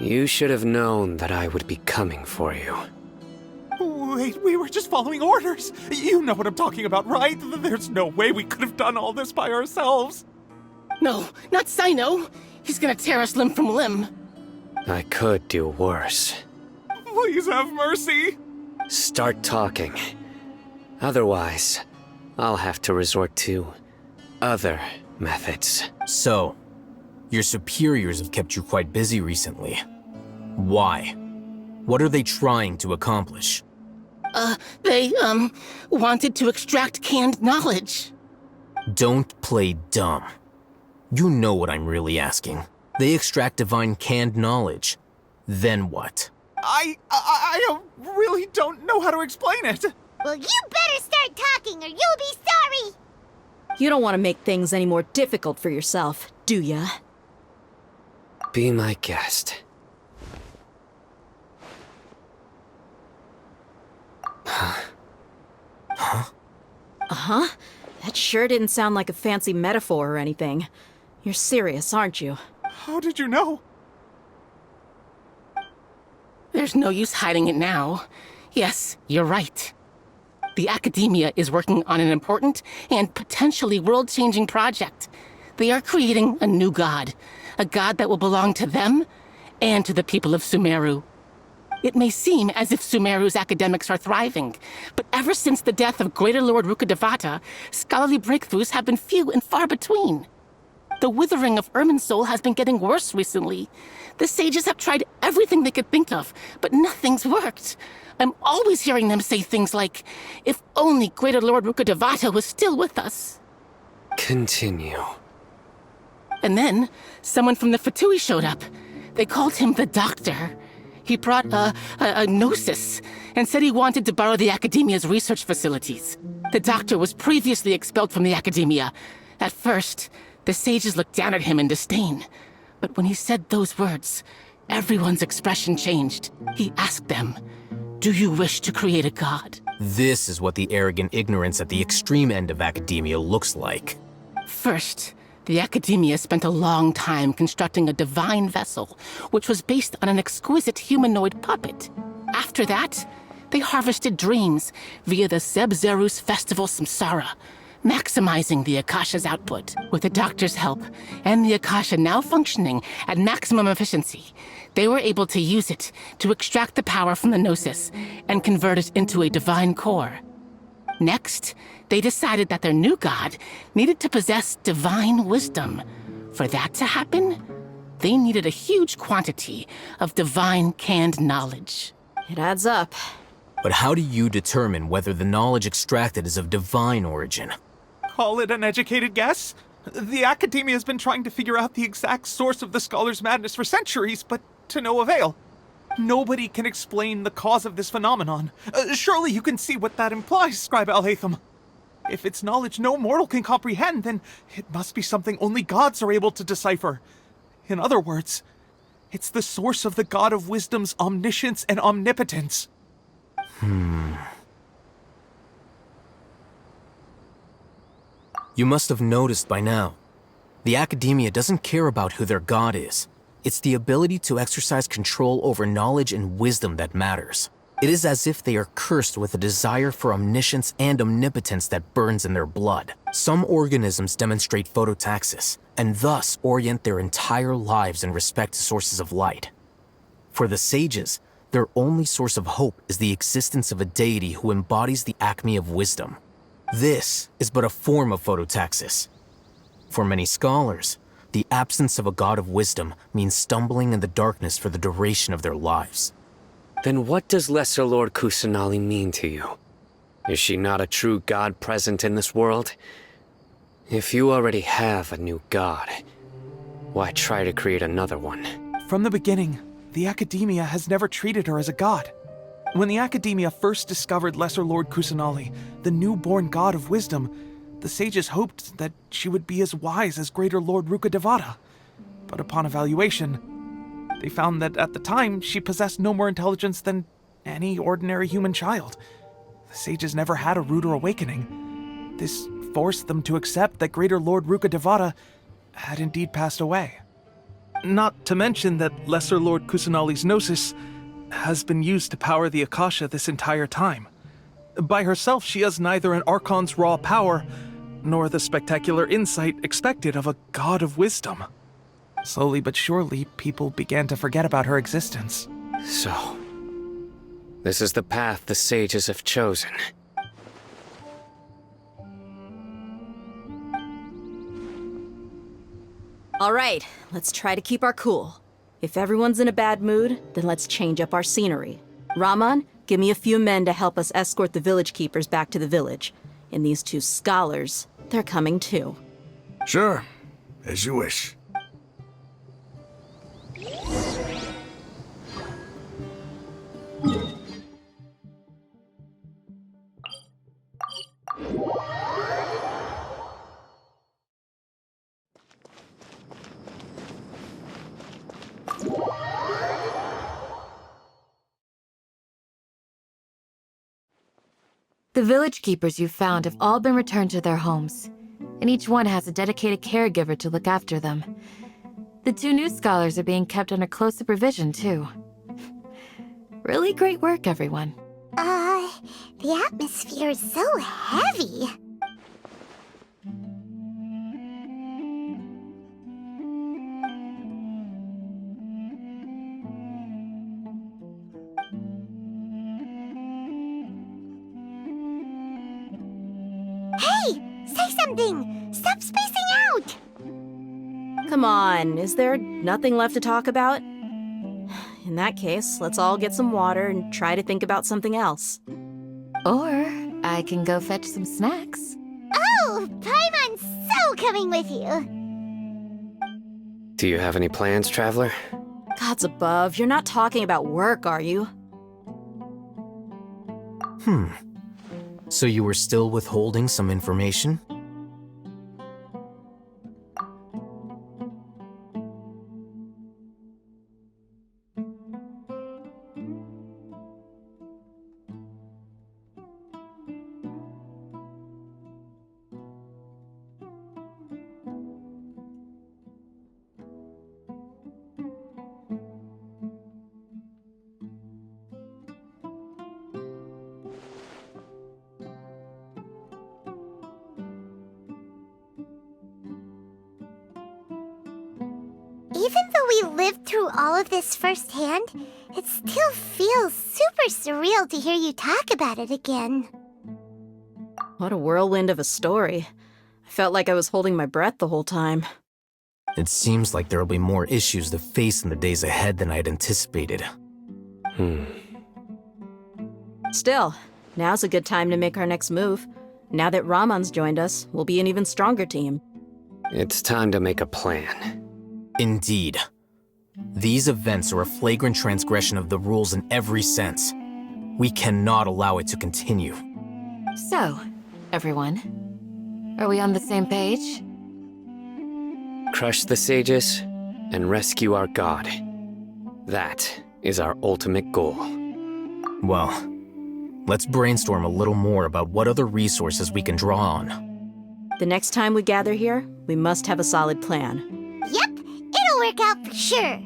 You should have known that I would be coming for you. Wait, we were just following orders! You know what I'm talking about, right? There's no way we could have done all this by ourselves! No, not Cyno! He's gonna tear us limb from limb! I could do worse. Please have mercy! Start talking. Otherwise, I'll have to resort to other methods. So, your superiors have kept you quite busy recently. Why? What are they trying to accomplish? They, wanted to extract canned knowledge. Don't play dumb. You know what I'm really asking. They extract divine canned knowledge. Then what? I really don't know how to explain it. Well, you better start talking or you'll be sorry! You don't want to make things any more difficult for yourself, do ya? Be my guest. Uh-huh. That sure didn't sound like a fancy metaphor or anything. You're serious, aren't you? How did you know? There's no use hiding it now. Yes, you're right. The Academia is working on an important and potentially world-changing project. They are creating a new god. A god that will belong to them and to the people of Sumeru. It may seem as if Sumeru's academics are thriving, but ever since the death of Greater Lord Rukkhadevata, scholarly breakthroughs have been few and far between. The withering of Irminsul has been getting worse recently. The sages have tried everything they could think of, but nothing's worked. I'm always hearing them say things like, if only Greater Lord Rukkhadevata was still with us. Continue. And then, someone from the Fatui showed up. They called him the Doctor. He brought a gnosis and said he wanted to borrow the Academia's research facilities. The Doctor was previously expelled from the Academia. At first, the sages looked down at him in disdain. But when he said those words, everyone's expression changed. He asked them, "Do you wish to create a god?" This is what the arrogant ignorance at the extreme end of academia looks like. First, the Academia spent a long time constructing a divine vessel, which was based on an exquisite humanoid puppet. After that, they harvested dreams via the Zeb-Zerus Festival Samsara, maximizing the Akasha's output. With the Doctor's help, and the Akasha now functioning at maximum efficiency, they were able to use it to extract the power from the Gnosis and convert it into a divine core. Next, they decided that their new god needed to possess divine wisdom. For that to happen, they needed a huge quantity of divine canned knowledge. It adds up. But how do you determine whether the knowledge extracted is of divine origin? Call it an educated guess? The Academia has been trying to figure out the exact source of the Scholar's madness for centuries, but to no avail. Nobody can explain the cause of this phenomenon. Surely you can see what that implies, Scribe Al-Haytham. If it's knowledge no mortal can comprehend, then it must be something only gods are able to decipher. In other words, it's the source of the God of Wisdom's omniscience and omnipotence. You must have noticed by now. The Academia doesn't care about who their god is. It's the ability to exercise control over knowledge and wisdom that matters. It is as if they are cursed with a desire for omniscience and omnipotence that burns in their blood. Some organisms demonstrate phototaxis, and thus orient their entire lives in respect to sources of light. For the sages, their only source of hope is the existence of a deity who embodies the acme of wisdom. This is but a form of phototaxis. For many scholars, the absence of a god of wisdom means stumbling in the darkness for the duration of their lives. Then what does Lesser Lord Kusanali mean to you? Is she not a true god present in this world? If you already have a new god, why try to create another one? From the beginning, the Academia has never treated her as a god. When the Academia first discovered Lesser Lord Kusanali, the newborn god of wisdom, the sages hoped that she would be as wise as Greater Lord Rukkhadevata. But upon evaluation, they found that at the time she possessed no more intelligence than any ordinary human child. The sages never had a ruder awakening. This forced them to accept that Greater Lord Rukkhadevata had indeed passed away. Not to mention that Lesser Lord Kusanali's gnosis has been used to power the Akasha this entire time. By herself, she has neither an Archon's raw power, nor the spectacular insight expected of a god of wisdom. Slowly but surely, people began to forget about her existence. So, this is the path the sages have chosen. All right, let's try to keep our cool. If everyone's in a bad mood, then let's change up our scenery. Raman, give me a few men to help us escort the village keepers back to the village. And these 2 scholars, they're coming too. Sure, as you wish. The village keepers you found have all been returned to their homes, and each one has a dedicated caregiver to look after them. The 2 new scholars are being kept under close supervision, too. Really great work, everyone. The atmosphere is so heavy. Hey! Say something! Stop spacing out! Come on, is there nothing left to talk about? In that case, let's all get some water and try to think about something else. Or I can go fetch some snacks. Oh! Paimon's so coming with you! Do you have any plans, Traveler? Gods above, you're not talking about work, are you? So you were still withholding some information? Even though we lived through all of this firsthand, it still feels super surreal to hear you talk about it again. What a whirlwind of a story. I felt like I was holding my breath the whole time. It seems like there'll be more issues to face in the days ahead than I'd anticipated. Still, now's a good time to make our next move. Now that Raman's joined us, we'll be an even stronger team. It's time to make a plan. Indeed. These events are a flagrant transgression of the rules in every sense. We cannot allow it to continue. So, everyone, are we on the same page? Crush the sages and rescue our god. That is our ultimate goal. Well, let's brainstorm a little more about what other resources we can draw on. The next time we gather here, we must have a solid plan. Yep, it'll work out for sure.